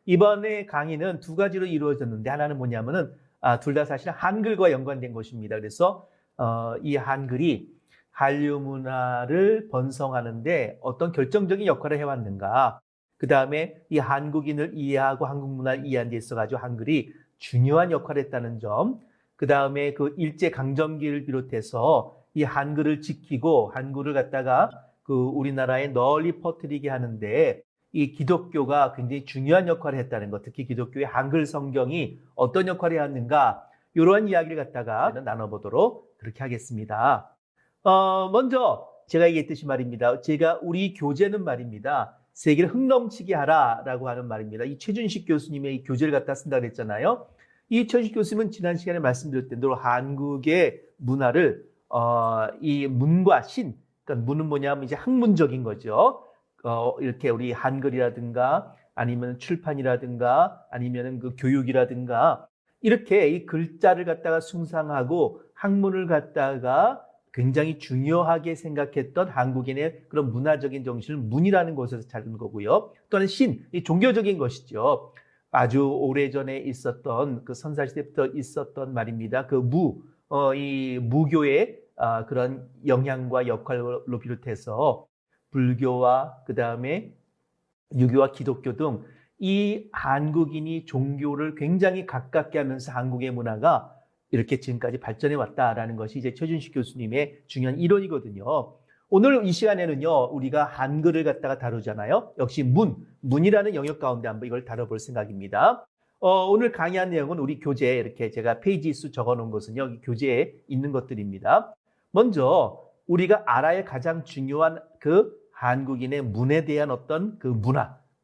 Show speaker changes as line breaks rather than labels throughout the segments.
이번에 강의는 두 가지로 이루어졌는데 하나는 뭐냐면은 둘 다 사실 한글과 연관된 것입니다. 그래서 이 한글이 한류 문화를 번성하는데 어떤 결정적인 역할을 해왔는가. 그 다음에 이 한국인을 이해하고 한국 문화를 이해하는 데 있어가지고 한글이 중요한 역할을 했다는 점. 그 다음에 그 일제강점기를 비롯해서 이 한글을 지키고 한글을 갖다가 그 우리나라에 널리 퍼뜨리게 하는데 이 기독교가 굉장히 중요한 역할을 했다는 것, 특히 기독교의 한글 성경이 어떤 역할을 했는가, 이러한 이야기를 갖다가 나눠보도록 그렇게 하겠습니다. 먼저 제가 얘기했듯이 말입니다. 제가 우리 교재는 말입니다. 세계를 흥넘치게 하라라고 하는 말입니다. 이 최준식 교수님의 이 교재를 갖다 쓴다고 했잖아요. 이 최준식 교수님은 지난 시간에 말씀드렸던 대로 한국의 문화를 이 문과 신, 그러니까 문은 뭐냐면 이제 학문적인 거죠. 이렇게 우리 한글이라든가 아니면 출판이라든가 아니면 그 교육이라든가 이렇게 이 글자를 갖다가 숭상하고 학문을 갖다가 굉장히 중요하게 생각했던 한국인의 그런 문화적인 정신을 문이라는 곳에서 찾은 거고요. 또는 신, 이 종교적인 것이죠. 아주 오래전에 있었던 그 선사시대부터 있었던 말입니다. 그 이 무교의 그런 영향과 역할로 비롯해서 불교와 그 다음에 유교와 기독교 등 이 한국인이 종교를 굉장히 가깝게 하면서 한국의 문화가 이렇게 지금까지 발전해 왔다라는 것이 이제 최준식 교수님의 중요한 이론이거든요. 오늘 이 시간에는요, 우리가 한글을 갖다가 다루잖아요. 역시 문이라는 영역 가운데 한번 이걸 다뤄볼 생각입니다. 오늘 강의한 내용은 우리 교재에 이렇게 제가 페이지 수 적어 놓은 것은요, 이 교재에 있는 것들입니다. 먼저 우리가 알아야 가장 중요한 그 한국인의 문에 대한 어떤 그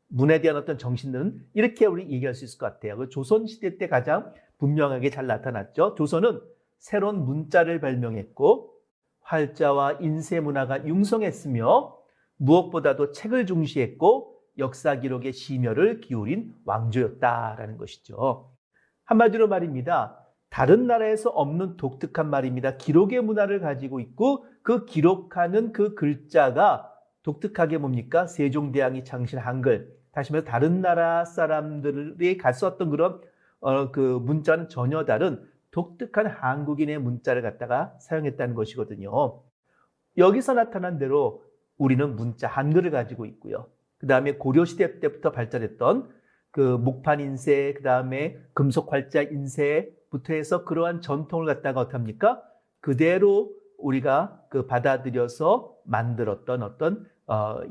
문에 대한 어떤 정신들은 이렇게 우리 얘기할 수 있을 것 같아요. 그 조선시대 때 가장 분명하게 잘 나타났죠. 조선은 새로운 문자를 발명했고 활자와 인쇄 문화가 융성했으며 무엇보다도 책을 중시했고 역사 기록의 심혈을 기울인 왕조였다라는 것이죠. 한마디로 말입니다. 다른 나라에서 없는 독특한 말입니다. 기록의 문화를 가지고 있고 그 기록하는 그 글자가 독특하게 뭡니까? 세종대왕이 창시한 한글. 다시 말해서 다른 나라 사람들이 갔었던 그런 그 문자는 전혀 다른 독특한 한국인의 문자를 갖다가 사용했다는 것이거든요. 여기서 나타난 대로 우리는 문자 한글을 가지고 있고요. 그 다음에 고려시대 때부터 발전했던 그 목판 인쇄, 그 다음에 금속 활자 인쇄부터 해서 그러한 전통을 갖다가 어떻게 합니까? 그대로 우리가 그 받아들여서 만들었던 어떤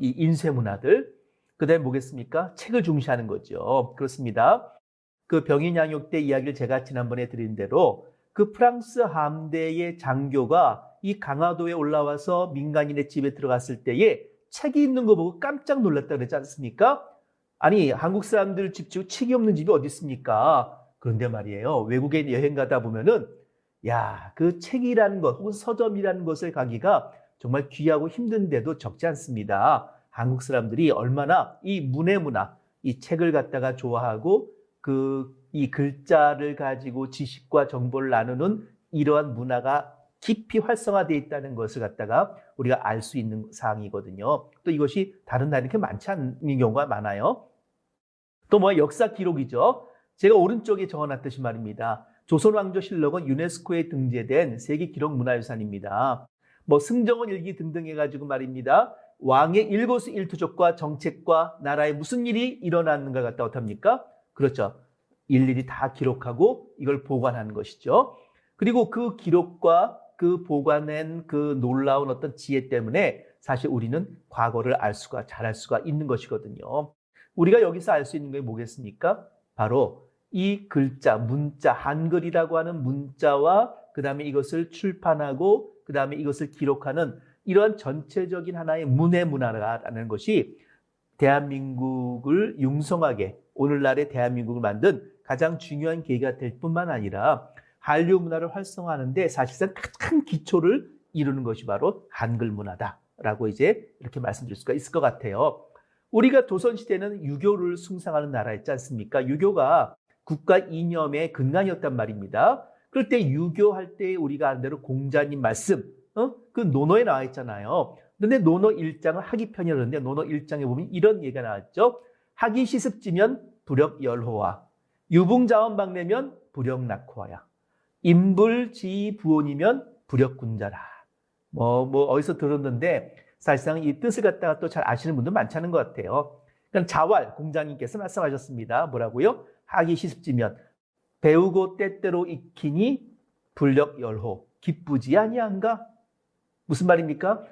이 인쇄 문화들, 그 다음에 뭐겠습니까? 책을 중시하는 거죠. 그렇습니다. 그 병인양육 때 이야기를 제가 지난번에 드린 대로 그 프랑스 함대의 장교가 이 강화도에 올라와서 민간인의 집에 들어갔을 때에 책이 있는 거 보고 깜짝 놀랐다 그러지 않습니까? 아니, 한국 사람들 집 치고 책이 없는 집이 어디 있습니까? 그런데 말이에요. 외국에 여행 가다 보면은 야, 그 책이라는 것 혹은 서점이라는 것을 가기가 정말 귀하고 힘든데도 적지 않습니다. 한국 사람들이 얼마나 이 문의 문화, 이 책을 갖다가 좋아하고 이 글자를 가지고 지식과 정보를 나누는 이러한 문화가 깊이 활성화되어 있다는 것을 갖다가 우리가 알 수 있는 사항이거든요. 또 이것이 다른 나라에 이렇게 많지 않은 경우가 많아요. 또 역사 기록이죠. 제가 오른쪽에 적어놨듯이 말입니다. 조선왕조실록은 유네스코에 등재된 세계기록문화유산입니다. 승정원 일기 등등 해가지고 말입니다. 왕의 일거수일투족과 정책과 나라에 무슨 일이 일어났는가 갖다 어떻습니까? 그렇죠. 일일이 다 기록하고 이걸 보관하는 것이죠. 그리고 그 기록과 그 보관한 그 놀라운 어떤 지혜 때문에 사실 우리는 과거를 잘알 수가 있는 것이거든요. 우리가 여기서 알 수 있는 게 뭐겠습니까? 바로 이 글자, 문자, 한글이라고 하는 문자와 그 다음에 이것을 출판하고 그 다음에 이것을 기록하는 이러한 전체적인 하나의 문의 문화라는 것이 대한민국을 융성하게 오늘날의 대한민국을 만든 가장 중요한 계기가 될 뿐만 아니라 한류 문화를 활성화하는데 사실상 큰 기초를 이루는 것이 바로 한글 문화다라고 이제 이렇게 말씀드릴 수가 있을 것 같아요. 우리가 조선시대는 유교를 숭상하는 나라였지 않습니까? 유교가 국가 이념의 근간이었단 말입니다. 그럴 때 유교할 때 우리가 아는 대로 공자님 말씀, 그 논어에 나와 있잖아요. 그런데 논어 1장을 하기편이라는데 논어 1장에 보면 이런 얘기가 나왔죠. 하기 시습지면 불역열호와 유붕자원박내면 불역낙호야. 인불지부온이면 불역군자라. 어디서 들었는데 사실상 이 뜻을 갖다가 또 잘 아시는 분들 많지 않은 것 같아요. 그러니까 자왈 공자님께서 말씀하셨습니다. 뭐라고요? 하기 시습지면 배우고 때때로 익히니 불역열호 기쁘지 아니한가? 무슨 말입니까?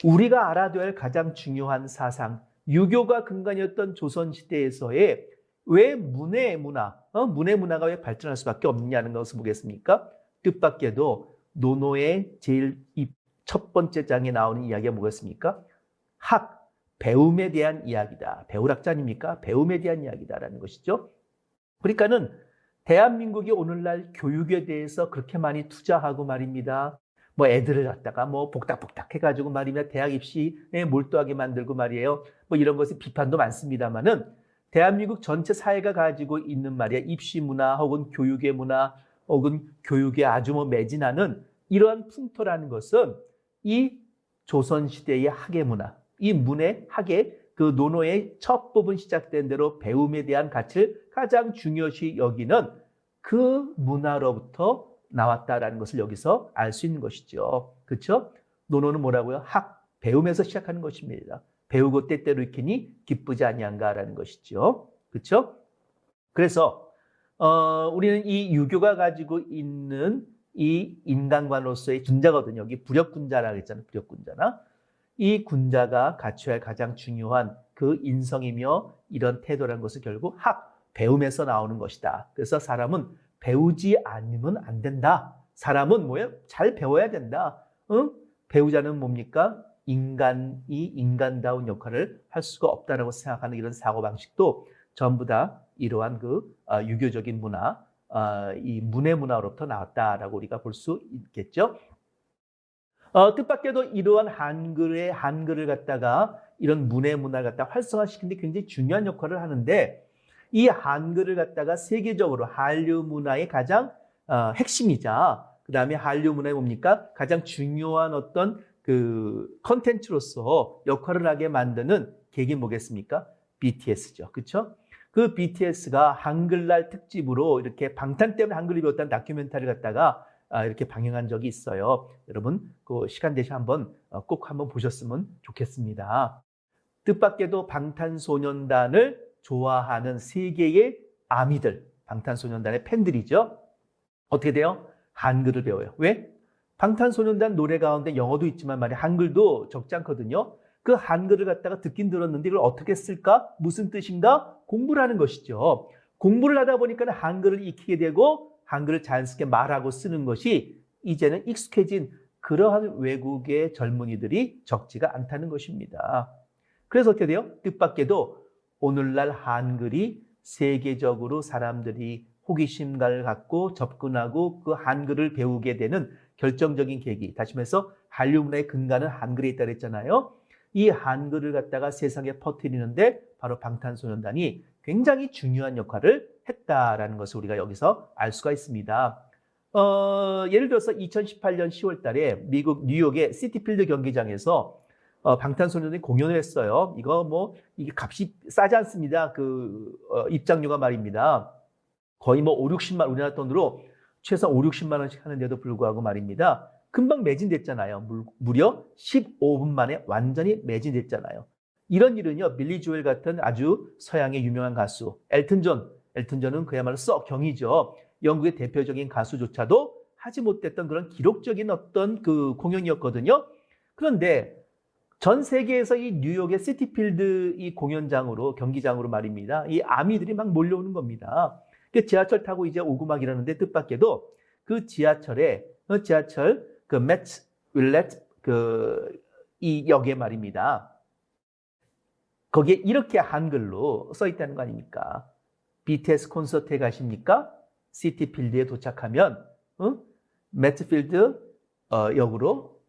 우리가 알아둬야 할 가장 중요한 사상, 유교가 근간이었던 조선시대에서의 왜 문의 문화가 왜 발전할 수밖에 없느냐는 것을 보겠습니까? 뜻밖에도 논어의 제일 첫 번째 장에 나오는 이야기가 뭐겠습니까? 학, 배움에 대한 이야기다. 배울학자 아닙니까? 배움에 대한 이야기다라는 것이죠. 그러니까는 대한민국이 오늘날 교육에 대해서 그렇게 많이 투자하고 말입니다. 애들을 갖다가 복닥복닥 해가지고 말입니다. 대학 입시에 몰두하게 만들고 말이에요. 이런 것에 비판도 많습니다만은 대한민국 전체 사회가 가지고 있는 말이야. 입시 문화 혹은 교육의 문화 혹은 교육에 아주 매진하는 이러한 풍토라는 것은 이 조선시대의 학의 문화, 이 문의 학의 그 논어의 첫 부분 시작된 대로 배움에 대한 가치를 가장 중요시 여기는 그 문화로부터 나왔다라는 것을 여기서 알 수 있는 것이죠. 그렇죠? 논어는 뭐라고요? 학, 배움에서 시작하는 것입니다. 배우고 때때로 익히니 기쁘지 아니한가라는 것이죠. 그렇죠? 그래서 우리는 이 유교가 가지고 있는 이 인간관으로서의 군자거든요. 여기 불역군자라고 했잖아요. 불역군자나. 이 군자가 갖춰야 할 가장 중요한 그 인성이며 이런 태도라는 것은 결국 학, 배움에서 나오는 것이다. 그래서 사람은 배우지 않으면 안 된다. 사람은 뭐예요? 잘 배워야 된다. 응? 배우자는 뭡니까? 인간이 인간다운 역할을 할 수가 없다라고 생각하는 이런 사고방식도 전부 다 이러한 그 유교적인 문화, 이 문의 문화로부터 나왔다라고 우리가 볼 수 있겠죠. 뜻밖에도 이러한 한글을 갖다가 이런 문의 문화를 갖다가 활성화시키는 데 굉장히 중요한 역할을 하는데 이 한글을 갖다가 세계적으로 한류 문화의 가장 핵심이자 그 다음에 한류 문화의 뭡니까? 가장 중요한 어떤 그 컨텐츠로서 역할을 하게 만드는 계기 뭐겠습니까? BTS죠. 그렇죠? 그 BTS가 한글날 특집으로 이렇게 방탄 때문에 한글을 배웠다는 다큐멘터리를 갖다가 이렇게 방영한 적이 있어요. 여러분 그 시간 되시 꼭 한번 보셨으면 좋겠습니다. 뜻밖에도 방탄소년단을 좋아하는 세계의 아미들, 방탄소년단의 팬들이죠. 어떻게 돼요? 한글을 배워요. 왜? 방탄소년단 노래 가운데 영어도 있지만 말이야 한글도 적지 않거든요. 그 한글을 갖다가 듣긴 들었는데 이걸 어떻게 쓸까? 무슨 뜻인가? 공부를 하는 것이죠. 공부를 하다 보니까 한글을 익히게 되고 한글을 자연스럽게 말하고 쓰는 것이 이제는 익숙해진 그러한 외국의 젊은이들이 적지가 않다는 것입니다. 그래서 어떻게 돼요? 뜻밖에도 오늘날 한글이 세계적으로 사람들이 호기심을 갖고 접근하고 그 한글을 배우게 되는 결정적인 계기. 다시 말해서 한류 문화의 근간은 한글에 있다고 했잖아요. 이 한글을 갖다가 세상에 퍼뜨리는데 바로 방탄소년단이 굉장히 중요한 역할을 했다라는 것을 우리가 여기서 알 수가 있습니다. 예를 들어서 2018년 10월 달에 미국 뉴욕의 시티필드 경기장에서 방탄소년단이 공연을 했어요. 이게 값이 싸지 않습니다. 입장료가 말입니다. 거의 5, 60만, 우리나라 돈으로 최소 5, 60만 원씩 하는데도 불구하고 말입니다. 금방 매진됐잖아요. 무려 15분 만에 완전히 매진됐잖아요. 이런 일은요, 빌리 조엘 같은 아주 서양의 유명한 가수, 엘튼 존은 그야말로 썩 경이죠. 영국의 대표적인 가수조차도 하지 못했던 그런 기록적인 어떤 그 공연이었거든요. 그런데 전 세계에서 이 뉴욕의 시티필드 이 공연장으로, 경기장으로 말입니다. 이 아미들이 막 몰려오는 겁니다. 지하철 타고 이제 오고 막 이러는데 뜻밖에도 그 지하철 그 매츠 윌렛 이 역에 말입니다. 거기에 이렇게 한글로 써 있다는 거 아닙니까? BTS 콘서트에 가십니까? 시티필드에 도착하면 매트필드 역으로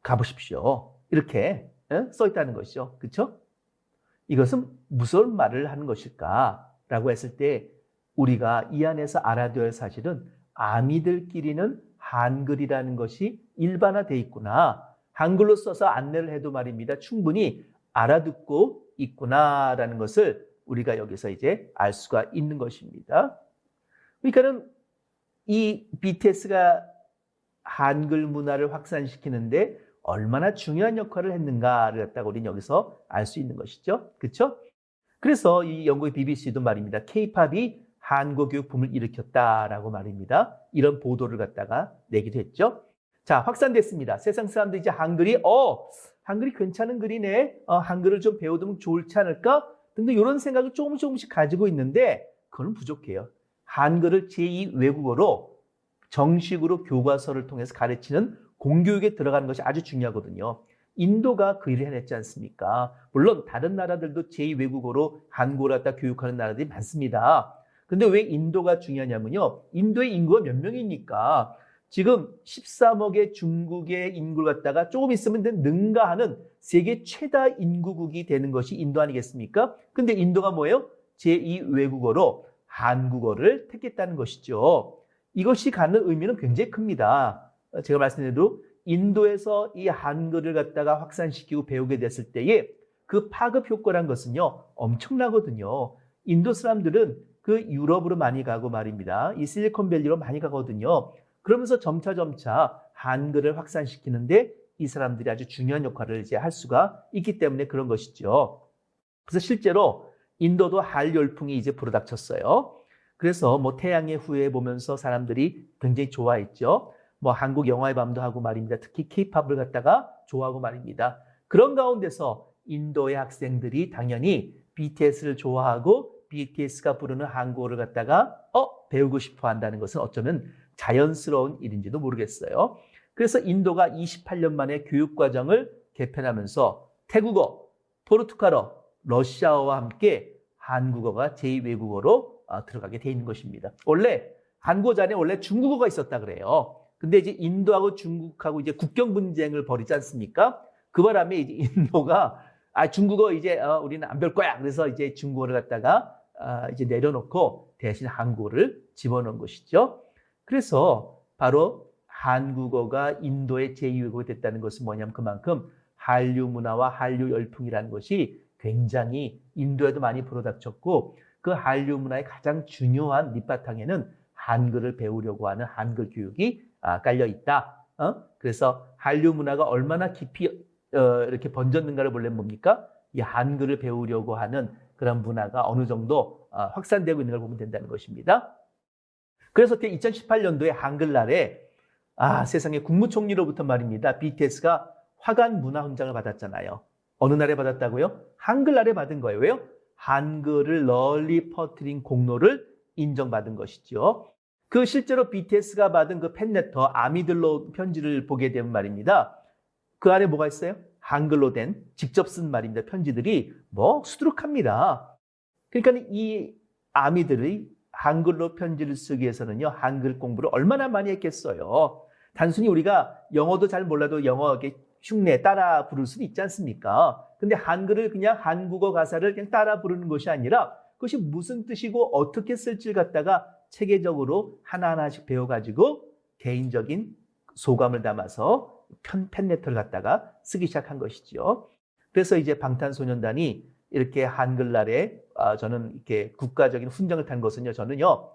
가보십시오. 이렇게 써 있다는 것이죠. 그렇죠? 이것은 무슨 말을 하는 것일까라고 했을 때 우리가 이 안에서 알아둬야 할 사실은 아미들끼리는 한글이라는 것이 일반화되어 있구나. 한글로 써서 안내를 해도 말입니다. 충분히 알아듣고 있구나라는 것을 우리가 여기서 이제 알 수가 있는 것입니다. 그러니까는 이 BTS가 한글 문화를 확산시키는데 얼마나 중요한 역할을 했는가를 갖다가 우리는 여기서 알 수 있는 것이죠. 그렇죠? 그래서 이 영국의 BBC도 말입니다. K-팝이 한국 교육 붐을 일으켰다라고 말입니다. 이런 보도를 갖다가 내기도 했죠. 자, 확산됐습니다. 세상 사람들이 이제 한글이 괜찮은 글이네. 한글을 좀 배워두면 좋지 않을까? 등등 이런 생각을 조금씩 가지고 있는데 그건 부족해요. 한글을 제2 외국어로 정식으로 교과서를 통해서 가르치는 공교육에 들어가는 것이 아주 중요하거든요. 인도가 그 일을 해냈지 않습니까? 물론 다른 나라들도 제2 외국어로 한국어를 갖다 교육하는 나라들이 많습니다. 근데 왜 인도가 중요하냐면요. 인도의 인구가 몇 명이니까 지금 13억의 중국의 인구를 갖다가 조금 있으면 능가하는 세계 최다 인구국이 되는 것이 인도 아니겠습니까? 근데 인도가 뭐예요? 제2 외국어로 한국어를 택했다는 것이죠. 이것이 갖는 의미는 굉장히 큽니다. 제가 말씀드린 인도에서 이 한글을 갖다가 확산시키고 배우게 됐을 때에 그 파급 효과란 것은요, 엄청나거든요. 인도 사람들은 그 유럽으로 많이 가고 말입니다. 이 실리콘밸리로 많이 가거든요. 그러면서 점차 한글을 확산시키는데 이 사람들이 아주 중요한 역할을 이제 할 수가 있기 때문에 그런 것이죠. 그래서 실제로 인도도 할 열풍이 이제 불어닥쳤어요. 그래서 뭐 태양의 후예 보면서 사람들이 굉장히 좋아했죠. 뭐 한국 영화의 밤도 하고 말입니다. 특히 K-팝을 갖다가 좋아하고 말입니다. 그런 가운데서 인도의 학생들이 당연히 BTS를 좋아하고 BTS가 부르는 한국어를 갖다가 배우고 싶어 한다는 것은 어쩌면 자연스러운 일인지도 모르겠어요. 그래서 인도가 28년 만에 교육과정을 개편하면서 태국어, 포르투갈어, 러시아어와 함께 한국어가 제2외국어로 들어가게 돼 있는 것입니다. 원래 한국어 자리에 원래 중국어가 있었다 그래요. 근데 이제 인도하고 중국하고 이제 국경 분쟁을 벌이지 않습니까? 그 바람에 이제 인도가 중국어 이제 우리는 안 배울 거야. 그래서 이제 중국어를 갖다가 이제 내려놓고 대신 한국어를 집어넣은 것이죠. 그래서 바로 한국어가 인도의 제2외국어가 됐다는 것은 뭐냐면 그만큼 한류 문화와 한류 열풍이라는 것이 굉장히 인도에도 많이 불어닥쳤고 그 한류 문화의 가장 중요한 밑바탕에는 한글을 배우려고 하는 한글 교육이 깔려 있다. 그래서 한류 문화가 얼마나 깊이 이렇게 번졌는가를 보려면 뭡니까? 이 한글을 배우려고 하는 그런 문화가 어느 정도 확산되고 있는 걸 보면 된다는 것입니다. 그래서 2018년도에 한글날에 세상에 국무총리로부터 말입니다. BTS가 화관 문화훈장을 받았잖아요. 어느 날에 받았다고요? 한글날에 받은 거예요. 왜요? 한글을 널리 퍼뜨린 공로를 인정받은 것이죠. 그 실제로 BTS가 받은 그 팬레터 아미들로 편지를 보게 되면 말입니다. 그 안에 뭐가 있어요? 한글로 된 직접 쓴 말입니다. 편지들이 수두룩합니다. 그러니까 이 아미들이 한글로 편지를 쓰기 위해서는요, 한글 공부를 얼마나 많이 했겠어요. 단순히 우리가 영어도 잘 몰라도 영어 흉내 따라 부를 수는 있지 않습니까? 근데 한글을 그냥 한국어 가사를 그냥 따라 부르는 것이 아니라 그것이 무슨 뜻이고 어떻게 쓸지를 갖다가 체계적으로 하나하나씩 배워가지고 개인적인 소감을 담아서 팬레터를 갖다가 쓰기 시작한 것이죠. 그래서 이제 방탄소년단이 이렇게 한글날에 저는 이렇게 국가적인 훈장을 탄 것은요, 저는요,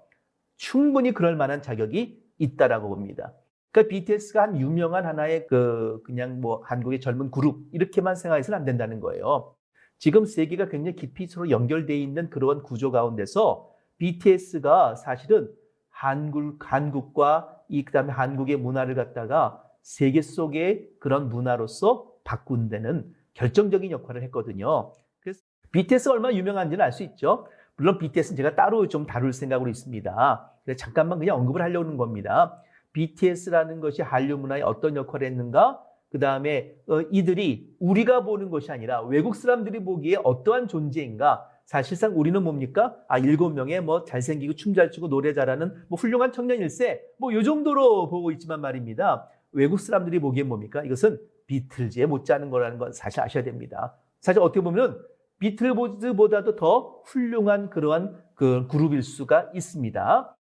충분히 그럴 만한 자격이 있다라고 봅니다. 그러니까 BTS가 한 유명한 하나의 그냥 한국의 젊은 그룹 이렇게만 생각해서는 안 된다는 거예요. 지금 세계가 굉장히 깊이 서로 연결되어 있는 그런 구조 가운데서 BTS가 사실은 한국과 그다음에 한국의 문화를 갖다가 세계 속의 그런 문화로서 바꾼 데는 결정적인 역할을 했거든요. 그래서 BTS가 얼마나 유명한지는 알 수 있죠. 물론 BTS는 제가 따로 좀 다룰 생각으로 있습니다. 그래서 잠깐만 그냥 언급을 하려는 겁니다. BTS라는 것이 한류 문화에 어떤 역할을 했는가? 그 다음에 이들이 우리가 보는 것이 아니라 외국 사람들이 보기에 어떠한 존재인가? 사실상 우리는 뭡니까? 7명의 잘생기고 춤 잘 추고 노래 잘하는 훌륭한 청년일세 요 정도로 보고 있지만 말입니다. 외국 사람들이 보기엔 뭡니까? 이것은 비틀즈에 못지않은 거라는 건 사실 아셔야 됩니다. 사실 어떻게 보면 비틀즈보다도 더 훌륭한 그러한 그 그룹일 수가 있습니다.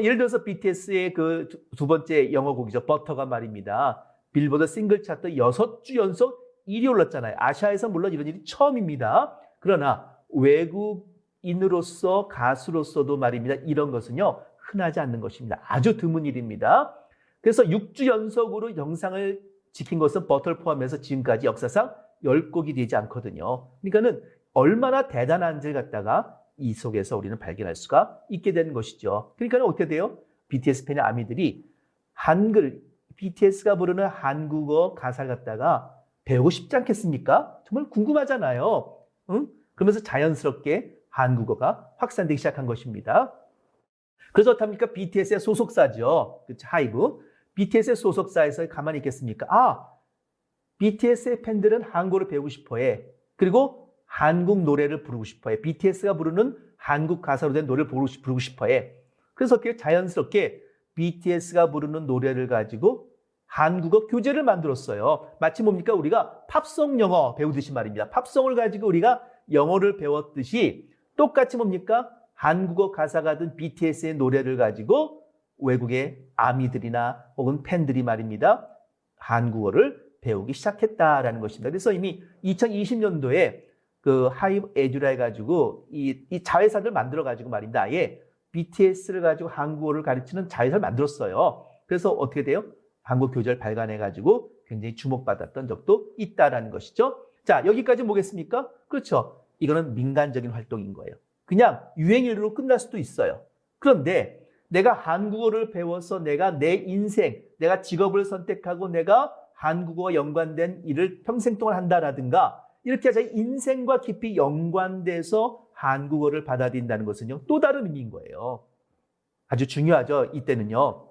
예를 들어서 BTS의 그 두 번째 영어곡이죠. 버터가 말입니다. 빌보드 싱글 차트 6주 연속 1위 올랐잖아요. 아시아에서 물론 이런 일이 처음입니다. 그러나 외국 연예인으로서 가수로서도 말입니다. 이런 것은요 흔하지 않는 것입니다. 아주 드문 일입니다. 그래서 6주 연속으로 영상을 지킨 것은 버터를 포함해서 지금까지 역사상 10곡이 되지 않거든요. 그러니까는 얼마나 대단한지를 갖다가 이 속에서 우리는 발견할 수가 있게 되는 것이죠. 그러니까 어떻게 돼요? BTS 팬의 아미들이 한글, BTS가 부르는 한국어 가사를 갖다가 배우고 싶지 않겠습니까? 정말 궁금하잖아요. 응? 그러면서 자연스럽게 한국어가 확산되기 시작한 것입니다. 그래서 어떻습니까? BTS의 소속사죠. 그렇죠? 하이브. BTS의 소속사에서 가만히 있겠습니까? 아, BTS의 팬들은 한국어를 배우고 싶어해. 그리고 한국 노래를 부르고 싶어해. BTS가 부르는 한국 가사로 된 노래를 부르고 싶어해. 그래서 어떻게 자연스럽게 BTS가 부르는 노래를 가지고 한국어 교재를 만들었어요. 마치 뭡니까? 우리가 팝송 영어 배우듯이 말입니다. 팝송을 가지고 우리가 영어를 배웠듯이 똑같이 뭡니까? 한국어 가사가 든 BTS의 노래를 가지고 외국의 아미들이나 혹은 팬들이 말입니다. 한국어를 배우기 시작했다라는 것입니다. 그래서 이미 2020년도에 그 하이브 에듀라 해가지고 이 자회사를 만들어가지고 말입니다. 아예 BTS를 가지고 한국어를 가르치는 자회사를 만들었어요. 그래서 어떻게 돼요? 한국 교재를 발간해가지고 굉장히 주목받았던 적도 있다라는 것이죠. 자, 여기까지 뭐겠습니까? 그렇죠. 이거는 민간적인 활동인 거예요. 그냥 유행일로 끝날 수도 있어요. 그런데 내가 한국어를 배워서 내가 내 인생, 내가 직업을 선택하고 내가 한국어와 연관된 일을 평생 동안 한다라든가 이렇게 자기 인생과 깊이 연관돼서 한국어를 받아들인다는 것은요. 또 다른 의미인 거예요. 아주 중요하죠. 이때는요.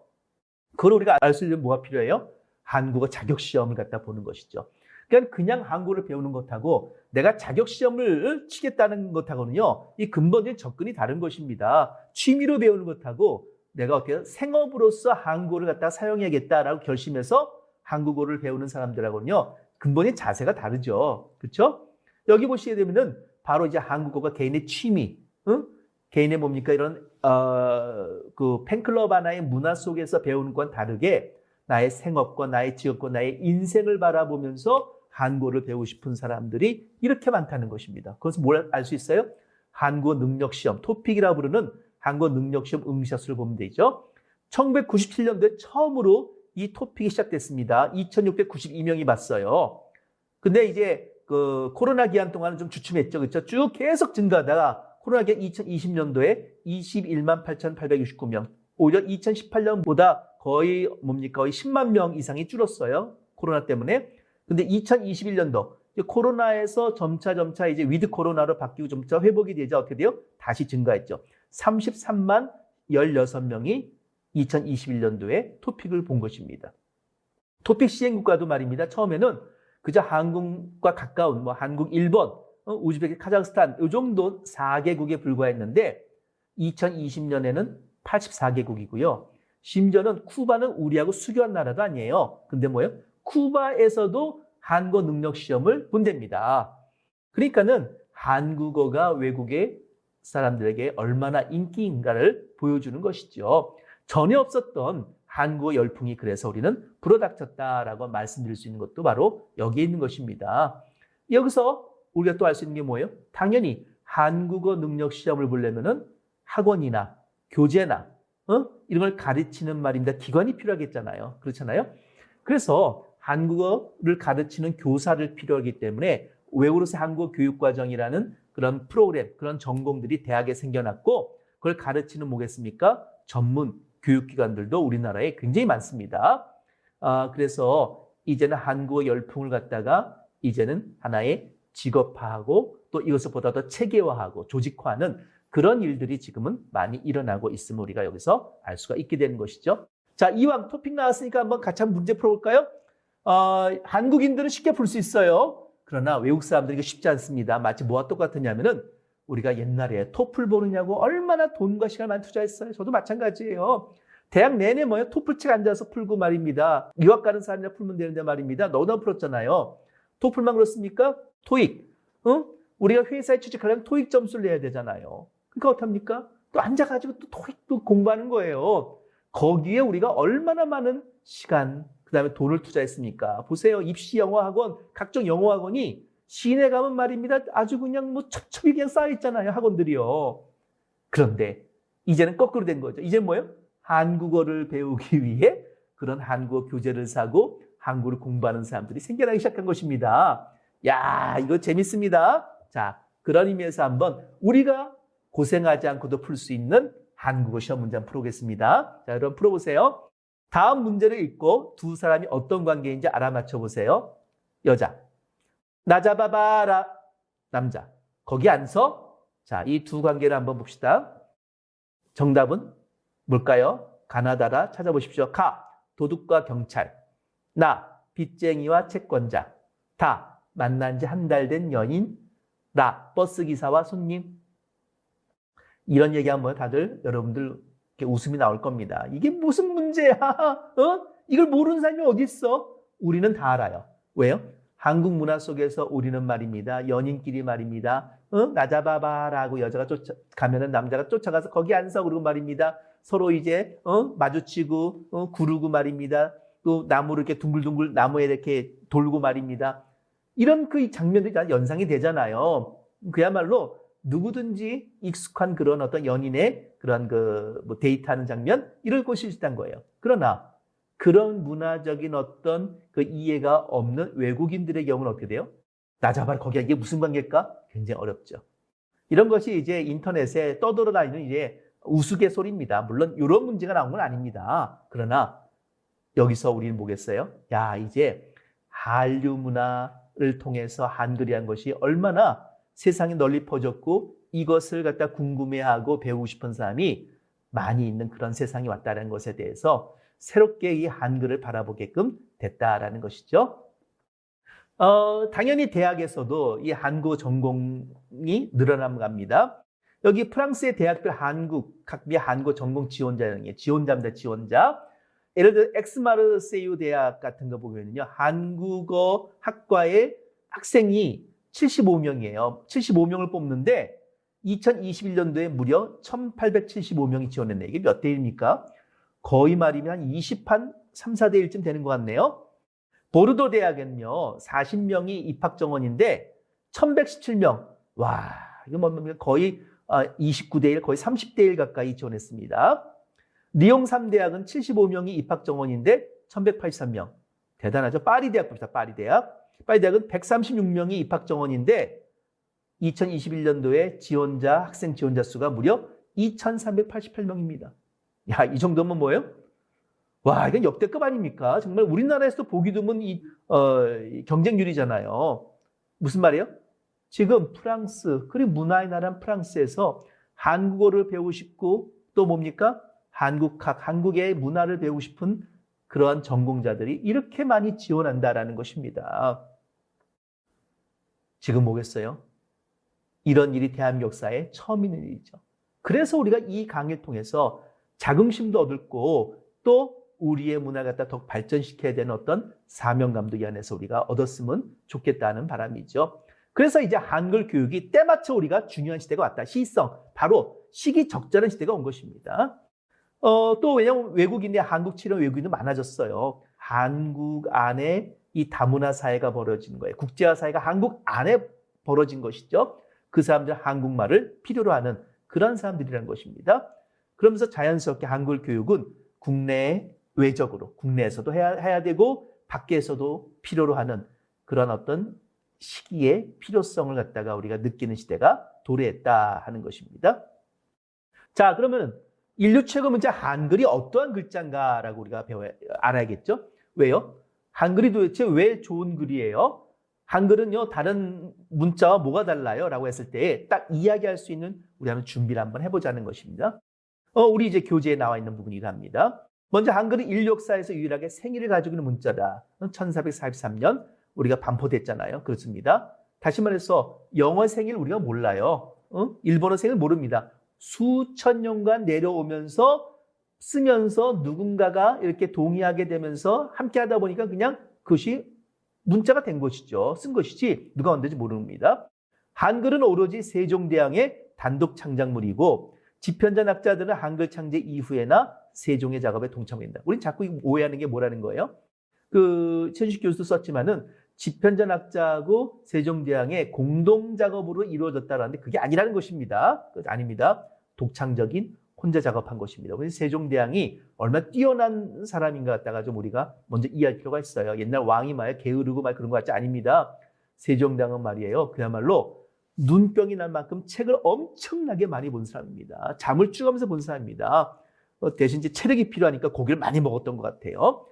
그걸 우리가 알 수 있는 뭐가 필요해요? 한국어 자격시험을 갖다 보는 것이죠. 그러니까 그냥 한국어를 배우는 것하고 내가 자격시험을 치겠다는 것하고는요. 이 근본적인 접근이 다른 것입니다. 취미로 배우는 것하고 내가 어떻게 생업으로서 한국어를 갖다 사용해야겠다라고 결심해서 한국어를 배우는 사람들하고는요. 근본의 자세가 다르죠. 그렇죠? 여기 보시게 되면은 바로 이제 한국어가 개인의 취미, 응? 개인의 뭡니까 이런 그 팬클럽 하나의 문화 속에서 배우는 건 다르게 나의 생업과 나의 직업과 나의 인생을 바라보면서 한국어를 배우고 싶은 사람들이 이렇게 많다는 것입니다. 그것은 뭘 알 수 있어요? 한국어 능력시험, 토픽이라고 부르는 한국어 능력시험 응시서술을 보면 되죠. 1997년도에 처음으로 이 토픽이 시작됐습니다. 2,692명이 봤어요. 근데 이제 그 코로나 기간 동안은 좀 주춤했죠. 그렇죠? 쭉 계속 증가하다가 코로나 기간 2020년도에 21만 8,869명. 오히려 2018년보다 거의 뭡니까? 거의 10만 명 이상이 줄었어요. 코로나 때문에. 근데 2021년도 코로나에서 점차 이제 위드 코로나로 바뀌고 점차 회복이 되자 어떻게 돼요? 다시 증가했죠. 33만 16명이 2021년도에 토픽을 본 것입니다. 토픽 시행 국가도 말입니다. 처음에는 그저 한국과 가까운 뭐 한국, 일본, 우즈베키, 카자흐스탄 이 정도 4개국에 불과했는데 2020년에는 84개국이고요. 심지어는 쿠바는 우리하고 수교한 나라도 아니에요. 근데 뭐예요? 쿠바에서도 한국어 능력 시험을 본답니다. 그러니까는 한국어가 외국의 사람들에게 얼마나 인기인가를 보여주는 것이죠. 전혀 없었던 한국어 열풍이 그래서 우리는 불어닥쳤다라고 말씀드릴 수 있는 것도 바로 여기에 있는 것입니다. 여기서 우리가 또 알 수 있는 게 뭐예요? 당연히 한국어 능력 시험을 보려면은 학원이나 교재나 이런 걸 가르치는 말입니다. 기관이 필요하겠잖아요. 그렇잖아요. 그래서 한국어를 가르치는 교사를 필요하기 때문에 외국으로서 한국어 교육과정이라는 그런 프로그램, 그런 전공들이 대학에 생겨났고 그걸 가르치는 뭐겠습니까? 전문 교육기관들도 우리나라에 굉장히 많습니다. 그래서 이제는 한국어 열풍을 갖다가 이제는 하나의 직업화하고 또 이것을 보다 더 체계화하고 조직화하는 그런 일들이 지금은 많이 일어나고 있음을 우리가 여기서 알 수가 있게 되는 것이죠. 자, 이왕 토픽 나왔으니까 한번 같이 한번 문제 풀어볼까요? 한국인들은 쉽게 풀 수 있어요. 그러나 외국 사람들은 쉽지 않습니다. 마치 뭐와 똑같으냐면은 우리가 옛날에 토플 보느냐고 얼마나 돈과 시간을 많이 투자했어요. 저도 마찬가지예요. 대학 내내 뭐예요? 토플책 앉아서 풀고 말입니다. 유학 가는 사람이나 풀면 되는데 말입니다. 너나 풀었잖아요. 토플만 그렇습니까? 토익. 우리가 회사에 취직하려면 토익 점수를 내야 되잖아요. 그러니까 어떡합니까? 또 앉아가지고 또 토익도 공부하는 거예요. 거기에 우리가 얼마나 많은 시간, 그 다음에 돈을 투자했습니까? 보세요. 입시 영어학원, 각종 영어학원이 시내 가면 말입니다. 아주 그냥 뭐 첩첩이 그냥 쌓여있잖아요. 학원들이요. 그런데 이제는 거꾸로 된 거죠. 이제 뭐예요? 한국어를 배우기 위해 그런 한국어 교재를 사고 한국어를 공부하는 사람들이 생겨나기 시작한 것입니다. 야, 이거 재밌습니다. 자, 그런 의미에서 한번 우리가 고생하지 않고도 풀 수 있는 한국어 시험 문제 한번 풀어보겠습니다. 자, 여러분 풀어보세요. 다음 문제를 읽고 두 사람이 어떤 관계인지 알아맞혀 보세요. 여자. 나 잡아봐라. 남자. 거기 안 서? 자, 이 두 관계를 한번 봅시다. 정답은 뭘까요? 가나다라 찾아보십시오. 가. 도둑과 경찰. 나. 빚쟁이와 채권자. 다. 만난 지 한 달 된 연인. 라. 버스기사와 손님. 이런 얘기하면 다들 여러분들 이렇게 웃음이 나올 겁니다. 이게 무슨 문제야? 이걸 모르는 사람이 어디 있어? 우리는 다 알아요. 왜요? 한국 문화 속에서 우리는 말입니다. 연인끼리 말입니다. 나 잡아봐라고 여자가 가면은 남자가 쫓아가서 거기 안 서 그러고 말입니다. 서로 이제 마주치고 구르고 말입니다. 또 나무를 이렇게 둥글둥글 나무에 이렇게 돌고 말입니다. 이런 그 장면들이 다 연상이 되잖아요. 그야말로 누구든지 익숙한 그런 어떤 연인의 그런 뭐 데이트하는 장면 이럴 것이 있다는 거예요. 그러나 그런 문화적인 어떤 그 이해가 없는 외국인들의 경우는 어떻게 돼요? 나 잡아라 거기가 이게 무슨 관계일까? 굉장히 어렵죠. 이런 것이 이제 인터넷에 떠돌아다니는 이제 우스갯소리입니다. 물론 이런 문제가 나온 건 아닙니다. 그러나 여기서 우리는 뭐겠어요? 야, 이제 한류 문화를 통해서 한글이란 것이 얼마나 세상에 널리 퍼졌고 이것을 갖다 궁금해하고 배우고 싶은 사람이 많이 있는 그런 세상이 왔다는 것에 대해서 새롭게 이 한글을 바라보게끔 됐다라는 것이죠. 당연히 대학에서도 이 한국어 전공이 늘어나갑니다. 여기 프랑스의 대학별 학비 한국어 전공 지원자형이에요. 지원자입니다. 지원자. 예를 들어 엑스마르세유 대학 같은 거 보면요, 한국어 학과의 학생이 75명이에요. 75명을 뽑는데 2021년도에 무려 1,875명이 지원했네요. 이게 몇 대 1입니까? 거의 말이면 한 3, 4대 1쯤 되는 것 같네요. 보르도 대학은요, 40명이 입학 정원인데 1,117명. 와, 이거 뭡니까? 거의 29대 1, 거의 30대 1 가까이 지원했습니다. 리옹 3대학은 75명이 입학 정원인데 1,183명. 대단하죠? 파리 대학 봅시다. 파리 대학. 파리 대학은 136명이 입학 정원인데 2021년도에 학생 지원자 수가 무려 2,388명입니다. 야, 이 정도면 뭐예요? 와, 이건 역대급 아닙니까? 정말 우리나라에서도 보기 드문 경쟁률이잖아요. 무슨 말이에요? 지금 프랑스, 그리고 문화의 나라인 프랑스에서 한국어를 배우고 싶고 또 뭡니까? 한국의 문화를 배우고 싶은 그러한 전공자들이 이렇게 많이 지원한다라는 것입니다. 지금 뭐겠어요? 이런 일이 대한민국 역사에 처음 있는 일이죠. 그래서 우리가 이 강의를 통해서 자긍심도 얻고 또 우리의 문화를 갖다 더 발전시켜야 되는 어떤 사명감도 이 안에서 우리가 얻었으면 좋겠다는 바람이죠. 그래서 이제 한글 교육이 때맞춰 우리가 중요한 시대가 왔다. 시성, 바로 시기적절한 시대가 온 것입니다. 또 왜냐하면 한국 치료 외국인도 많아졌어요. 한국 안에 이 다문화 사회가 벌어진 거예요. 국제화 사회가 한국 안에 벌어진 것이죠. 그 사람들 한국말을 필요로 하는 그런 사람들이라는 것입니다. 그러면서 자연스럽게 한글 교육은 외적으로 국내에서도 해야 되고 밖에서도 필요로 하는 그런 어떤 시기의 필요성을 갖다가 우리가 느끼는 시대가 도래했다 하는 것입니다. 자, 그러면 인류 최고 문자 한글이 어떠한 글자인가라고 우리가 알아야겠죠? 왜요? 한글이 도대체 왜 좋은 글이에요? 한글은요, 다른 문자와 뭐가 달라요? 라고 했을 때 딱 이야기할 수 있는 우리 한번 준비를 한번 해보자는 것입니다. 우리 이제 교재에 나와 있는 부분이라 합니다. 먼저 한글은 인류 역사에서 유일하게 생일을 가지고 있는 문자다. 1443년 우리가 반포됐잖아요. 그렇습니다. 다시 말해서 영어 생일 우리가 몰라요. 일본어 생일 모릅니다. 수천 년간 내려오면서 쓰면서 누군가가 이렇게 동의하게 되면서 함께 하다 보니까 그냥 그것이 문자가 된 것이죠. 쓴 것이지 누가 만든지 모릅니다. 한글은 오로지 세종대왕의 단독 창작물이고 지편자 학자들은 한글 창제 이후에나 세종의 작업에 동참한다. 우린 자꾸 오해하는 게 뭐라는 거예요? 최준식 교수도 썼지만은 집현전학자하고 세종대왕의 공동 작업으로 이루어졌다라는데 그게 아니라는 것입니다. 아닙니다. 독창적인 혼자 작업한 것입니다. 그래서 세종대왕이 얼마나 뛰어난 사람인가 갖다가 좀 우리가 먼저 이해할 필요가 있어요. 옛날 왕이 막 게으르고 막 그런 거 같지 아닙니다. 세종대왕은 말이에요. 그야말로 눈병이 날 만큼 책을 엄청나게 많이 본 사람입니다. 잠을 쭉하면서 본 사람입니다. 대신 이제 체력이 필요하니까 고기를 많이 먹었던 것 같아요.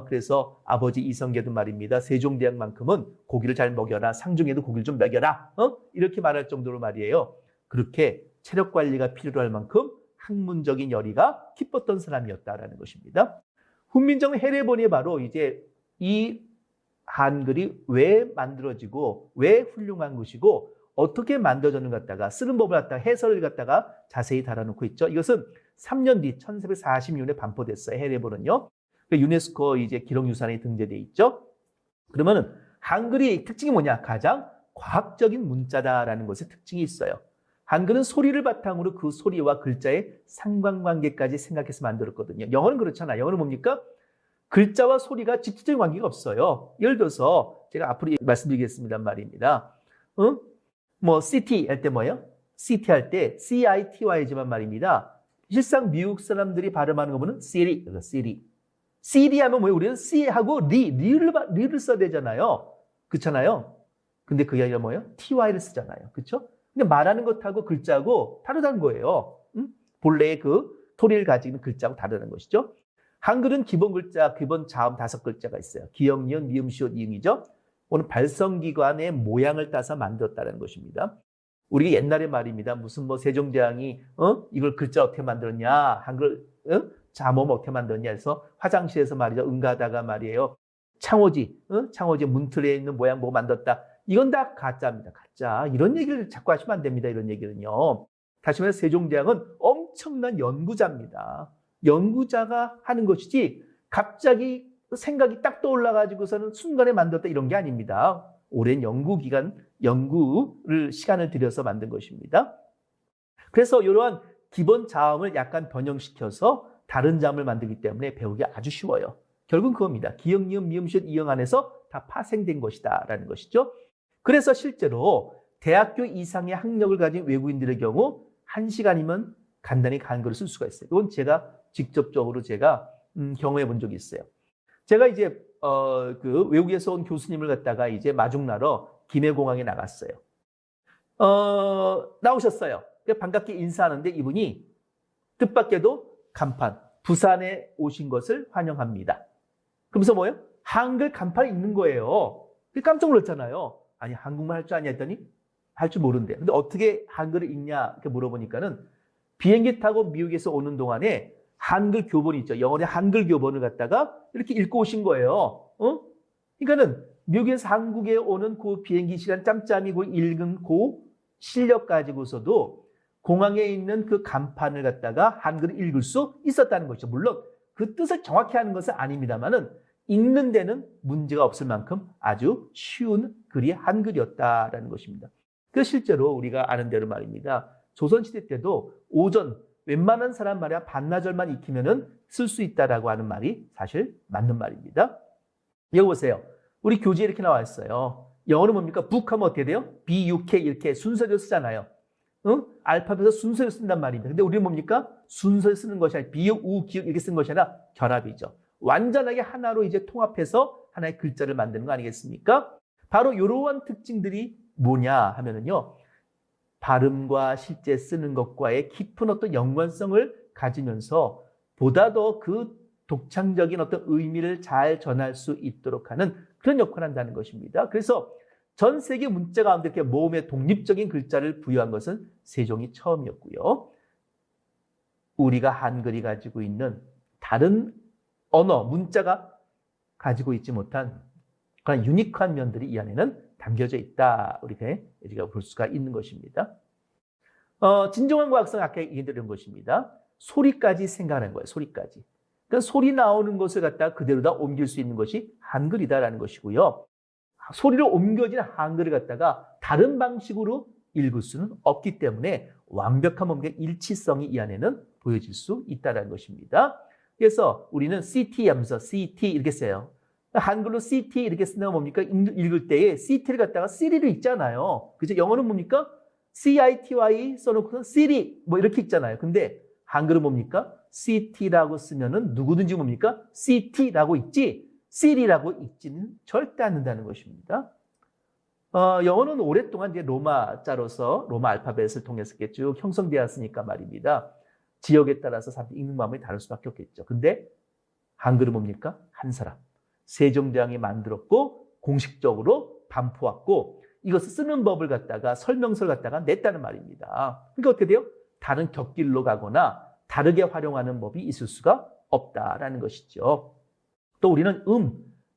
그래서 아버지 이성계도 말입니다. 세종대왕만큼은 고기를 잘 먹여라. 상중에도 고기를 좀 먹여라. 이렇게 말할 정도로 말이에요. 그렇게 체력 관리가 필요할 만큼 학문적인 열의가 깊었던 사람이었다라는 것입니다. 훈민정 해례본이 바로 이제 이 한글이 왜 만들어지고 왜 훌륭한 것이고 어떻게 만들어졌는가 갖다가 쓰는 법을 갖다가 해설을 갖다가 자세히 달아놓고 있죠. 이것은 3년 뒤 1446년에 반포됐어요. 해례본은요. 유네스코 이제 기록유산에 등재되어 있죠. 그러면은 한글이 특징이 뭐냐? 가장 과학적인 문자다라는 것의 특징이 있어요. 한글은 소리를 바탕으로 그 소리와 글자의 상관관계까지 생각해서 만들었거든요. 영어는 그렇잖아요. 영어는 뭡니까? 글자와 소리가 직접적인 관계가 없어요. 예를 들어서 제가 앞으로 말씀드리겠습니다만 말입니다. city 할 때 뭐예요? city 할 때 CITY지만 말입니다. 실상 미국 사람들이 발음하는 거 보면 city, city. city 하면 뭐예요? 우리는 C하고 리를 써야 되잖아요. 그렇잖아요. 근데 그게 아니라 뭐예요? TY를 쓰잖아요. 그렇죠? 근데 말하는 것하고 글자하고 다르다는 거예요. 본래의 그 토리를 가지고 있는 글자하고 다르다는 것이죠. 한글은 기본 글자, 기본 자음 5글자가 있어요. 기역, 니은, 미음, 시옷, 이응이죠. 오늘 발성기관의 모양을 따서 만들었다는 것입니다. 우리가 옛날에 말입니다. 무슨 세종대왕이 이걸 글자 어떻게 만들었냐, 한글 자모음 어떻게 만들었냐 해서 화장실에서 말이죠. 응가하다가 말이에요. 창호지 문틀에 있는 모양 보고 만들었다. 이건 다 가짜입니다. 가짜. 이런 얘기를 자꾸 하시면 안 됩니다. 이런 얘기는요. 다시 말해서 세종대왕은 엄청난 연구자입니다. 연구자가 하는 것이지 갑자기 생각이 딱 떠올라가지고서는 순간에 만들었다 이런 게 아닙니다. 오랜 연구를 시간을 들여서 만든 것입니다. 그래서 이러한 기본 자음을 약간 변형시켜서 다른 자음을 만들기 때문에 배우기 아주 쉬워요. 결국은 그겁니다. 기역, 니은, 미음, 시옷, 이응 안에서 다 파생된 것이다라는 것이죠. 그래서 실제로 대학교 이상의 학력을 가진 외국인들의 경우 1시간이면 간단히 한글을 쓸 수가 있어요. 이건 제가 직접적으로 경험해 본 적이 있어요. 제가 이제 그 외국에서 온 교수님을 갖다가 이제 마중나러 김해공항에 나갔어요. 나오셨어요. 반갑게 인사하는데 이분이 뜻밖에도 간판, 부산에 오신 것을 환영합니다. 그러면서 뭐예요? 한글 간판이 있는 거예요. 깜짝 놀랐잖아요. 아니, 한국말 할 줄 아냐 했더니 할 줄 모른대. 근데 어떻게 한글을 읽냐 이렇게 물어보니까는 비행기 타고 미국에서 오는 동안에 한글 교본 있죠. 영어의 한글 교본을 갖다가 이렇게 읽고 오신 거예요. 그러니까는 미국에서 한국에 오는 그 비행기 시간 짬짬이고 읽은 그 실력 가지고서도 공항에 있는 그 간판을 갖다가 한글을 읽을 수 있었다는 것이죠. 물론 그 뜻을 정확히 하는 것은 아닙니다만은 읽는 데는 문제가 없을 만큼 아주 쉬운 글이 한글이었다라는 것입니다. 그 실제로 우리가 아는 대로 말입니다. 조선시대 때도 오전 웬만한 사람 말이야 반나절만 익히면은 쓸 수 있다라고 하는 말이 사실 맞는 말입니다. 여기 보세요. 우리 교재에 이렇게 나와 있어요. 영어는 뭡니까? 북 하면 어떻게 돼요? B-U-K 이렇게 순서대로 쓰잖아요. 알파벳에서 순서대로 쓴단 말입니다. 근데 우리는 뭡니까? 순서를 쓰는 것이 아니라 비읍, 우, 기읍 이렇게 쓴 것이 아니라 결합이죠. 완전하게 하나로 이제 통합해서 하나의 글자를 만드는 거 아니겠습니까? 바로 이러한 특징들이 뭐냐 하면은요. 발음과 실제 쓰는 것과의 깊은 어떤 연관성을 가지면서 보다 더 그 독창적인 어떤 의미를 잘 전할 수 있도록 하는 그런 역할을 한다는 것입니다. 그래서 전 세계 문자 가운데 이렇게 모음의 독립적인 글자를 부여한 것은 세종이 처음이었고요. 우리가 한글이 가지고 있는 다른 언어, 문자가 가지고 있지 못한 그런 유니크한 면들이 이 안에는 담겨져 있다. 우리가 볼 수가 있는 것입니다. 진정한 과학성 아까 얘기드린 것입니다. 소리까지 생각하는 거예요. 소리까지. 그러니까 소리 나오는 것을 갖다가 그대로 다 옮길 수 있는 것이 한글이다라는 것이고요. 소리로 옮겨진 한글을 갖다가 다른 방식으로 읽을 수는 없기 때문에 완벽한 몸의 일치성이 이 안에는 보여질 수 있다는 것입니다. 그래서 우리는 CT 하면서 CT 이렇게 써요. 한글로 CT 이렇게 쓴다면 뭡니까? 읽을 때에 CT를 갖다가 C를 읽잖아요. 그죠? 영어는 뭡니까? CITY 써놓고 Siri 뭐 이렇게 읽잖아요. 근데 한글은 뭡니까? CT라고 쓰면은 누구든지 뭡니까? CT라고 읽지 Siri라고 읽지는 절대 않는다는 것입니다. 영어는 오랫동안 이제 로마자로서 로마 알파벳을 통해서 쭉 형성되었으니까 말입니다. 지역에 따라서 사람들이 읽는 마음이 다를 수밖에 없겠죠. 근데 한글은 뭡니까? 한 사람. 세종대왕이 만들었고 공식적으로 반포했고 이것을 쓰는 법을 갖다가 설명서를 갖다가 냈다는 말입니다. 그러니까 어떻게 돼요? 다른 격길로 가거나 다르게 활용하는 법이 있을 수가 없다라는 것이죠. 또 우리는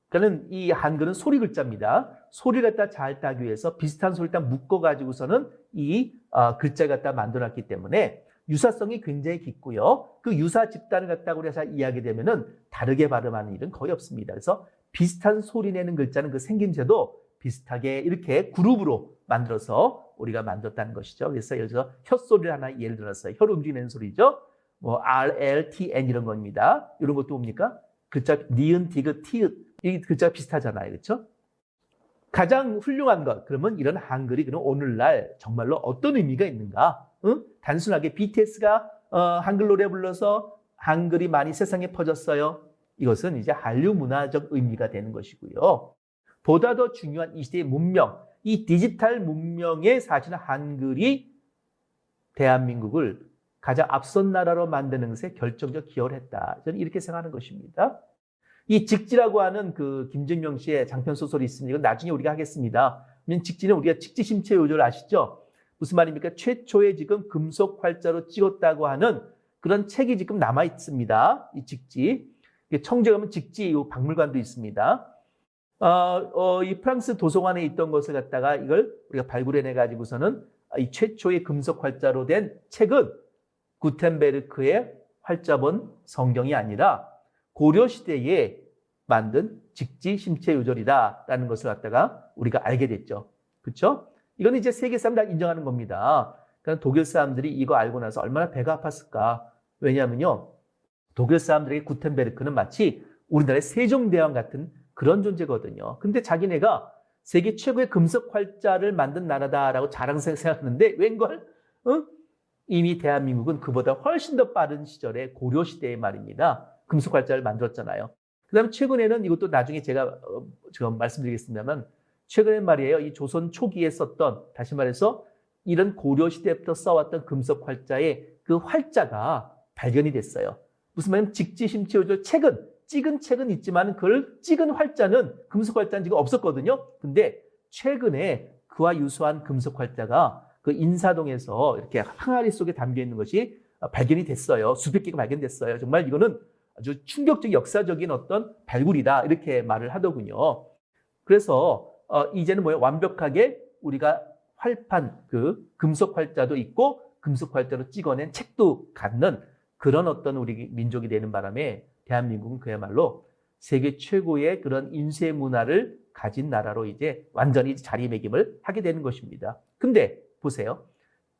그러니까 이 한글은 소리 글자입니다. 소리를 갖다 잘 따기 위해서 비슷한 소리를 딱 묶어가지고서는 이 글자를 갖다 만들어놨기 때문에 유사성이 굉장히 깊고요. 그 유사 집단을 갖다가 우리가 이야기되면은 다르게 발음하는 일은 거의 없습니다. 그래서 비슷한 소리 내는 글자는 그 생김새도 비슷하게 이렇게 그룹으로 만들어서 우리가 만들었다는 것이죠. 그래서 예를 들어서 혓소리를 하나 예를 들어서 혀를 움직이는 소리죠. 뭐 R, L, T, N 이런 겁니다. 이런 것도 뭡니까? 글자 니은, 디귿, 티읕 이 글자가 비슷하잖아요. 그렇죠? 가장 훌륭한 것 그러면 이런 한글이 그럼 오늘날 정말로 어떤 의미가 있는가? 응? 단순하게 BTS가 한글 노래 불러서 한글이 많이 세상에 퍼졌어요. 이것은 이제 한류 문화적 의미가 되는 것이고요. 보다 더 중요한 이 시대의 문명, 이 디지털 문명의 사실은 한글이 대한민국을 가장 앞선 나라로 만드는 것에 결정적 기여를 했다. 저는 이렇게 생각하는 것입니다. 이 직지라고 하는 그 김정명 씨의 장편 소설이 있습니다. 이건 나중에 우리가 하겠습니다. 직지는 우리가 직지심체 요절 아시죠? 무슨 말입니까? 최초의 지금 금속 활자로 찍었다고 하는 그런 책이 지금 남아 있습니다. 이 직지. 청주에 가면 직지 이 박물관도 있습니다. 이 프랑스 도서관에 있던 것을 갖다가 이걸 우리가 발굴해내 가지고서는 이 최초의 금속 활자로 된 책은 구텐베르크의 활자본 성경이 아니라 고려 시대에 만든 직지 심체 요절이다라는 것을 갖다가 우리가 알게 됐죠. 그렇죠? 이건 이제 세계 사람들 다 인정하는 겁니다. 그러니까 독일 사람들이 이거 알고 나서 얼마나 배가 아팠을까? 왜냐하면요, 독일 사람들에게 구텐베르크는 마치 우리나라의 세종대왕 같은 그런 존재거든요. 근데 자기네가 세계 최고의 금속 활자를 만든 나라다라고 자랑스럽게 생각하는데 웬걸? 응? 이미 대한민국은 그보다 훨씬 더 빠른 시절에 고려 시대의 말입니다. 금속 활자를 만들었잖아요. 그 다음에 최근에는 이것도 나중에 제가 지금 말씀드리겠습니다만 최근에 말이에요. 이 조선 초기에 썼던 다시 말해서 이런 고려 시대부터 써왔던 금속 활자의 그 활자가 발견이 됐어요. 무슨 말이냐면 직지심체요절 책은 찍은 책은 있지만 그걸 찍은 활자는 금속 활자는 지금 없었거든요. 근데 최근에 그와 유사한 금속 활자가 그 인사동에서 이렇게 항아리 속에 담겨 있는 것이 발견이 됐어요. 수백 개가 발견됐어요. 정말 이거는 아주 충격적 역사적인 어떤 발굴이다 이렇게 말을 하더군요. 그래서 이제는 뭐예요? 완벽하게 우리가 활판 그 금속 활자도 있고 금속 활자로 찍어낸 책도 갖는 그런 어떤 우리 민족이 되는 바람에 대한민국은 그야말로 세계 최고의 그런 인쇄 문화를 가진 나라로 이제 완전히 자리매김을 하게 되는 것입니다. 근데 보세요.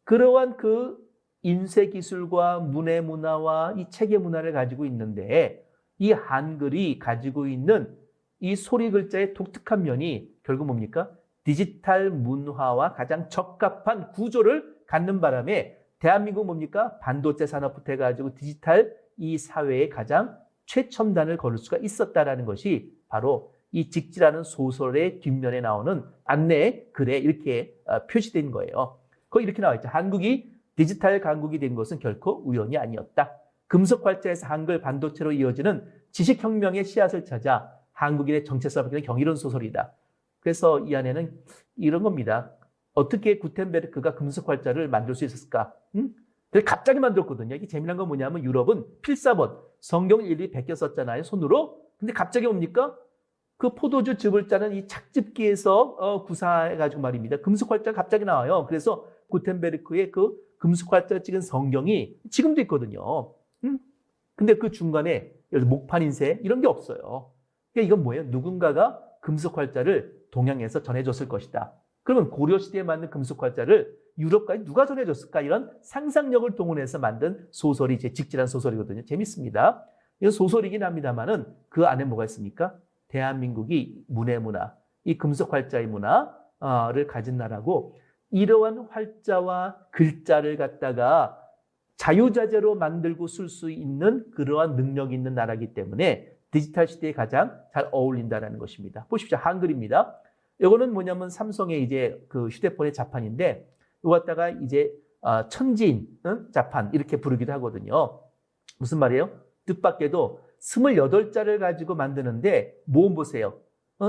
그러한 그 인쇄 기술과 문해 문화와 이 체계 문화를 가지고 있는데 이 한글이 가지고 있는 이 소리 글자의 독특한 면이 결국 뭡니까? 디지털 문화와 가장 적합한 구조를 갖는 바람에 대한민국은 뭡니까? 반도체 산업부터 해가지고 디지털 이 사회의 가장 최첨단을 거둘 수가 있었다라는 것이 바로 이 직지라는 소설의 뒷면에 나오는 안내 글에 이렇게 표시된 거예요. 거기 이렇게 나와 있죠. 한국이 디지털 강국이 된 것은 결코 우연이 아니었다. 금속 활자에서 한글 반도체로 이어지는 지식혁명의 씨앗을 찾아 한국인의 정체성을 밝히는 경이로운 소설이다. 그래서 이 안에는 이런 겁니다. 어떻게 구텐베르크가 금속 활자를 만들 수 있었을까? 갑자기 만들었거든요. 이게 재미난 건 뭐냐면 유럽은 필사본, 성경을 일일이 베껴 썼잖아요. 손으로. 근데 갑자기 뭡니까? 그 포도주 즙을 짜는 이 착즙기에서 구사해가지고 말입니다. 금속 활자가 갑자기 나와요. 그래서 구텐베르크의 그 금속 활자 찍은 성경이 지금도 있거든요. 근데 그 중간에 목판 인쇄 이런 게 없어요. 그러니까 이건 뭐예요? 누군가가 금속 활자를 동양에서 전해줬을 것이다. 그러면 고려 시대에 만든 금속 활자를 유럽까지 누가 전해줬을까? 이런 상상력을 동원해서 만든 소설이 이제 직지란 소설이거든요. 재밌습니다. 이건 소설이긴 합니다만은 그 안에 뭐가 있습니까? 대한민국이 문해 문화, 이 금속 활자의 문화를 가진 나라고 이러한 활자와 글자를 갖다가 자유자재로 만들고 쓸 수 있는 그러한 능력이 있는 나라이기 때문에 디지털 시대에 가장 잘 어울린다는 것입니다. 보십시오. 한글입니다. 이거는 뭐냐면 삼성의 이제 그 휴대폰의 자판인데 이거 갖다가 이제 천지인 자판 이렇게 부르기도 하거든요. 무슨 말이에요? 뜻밖에도 28자를 가지고 만드는데 모음 보세요.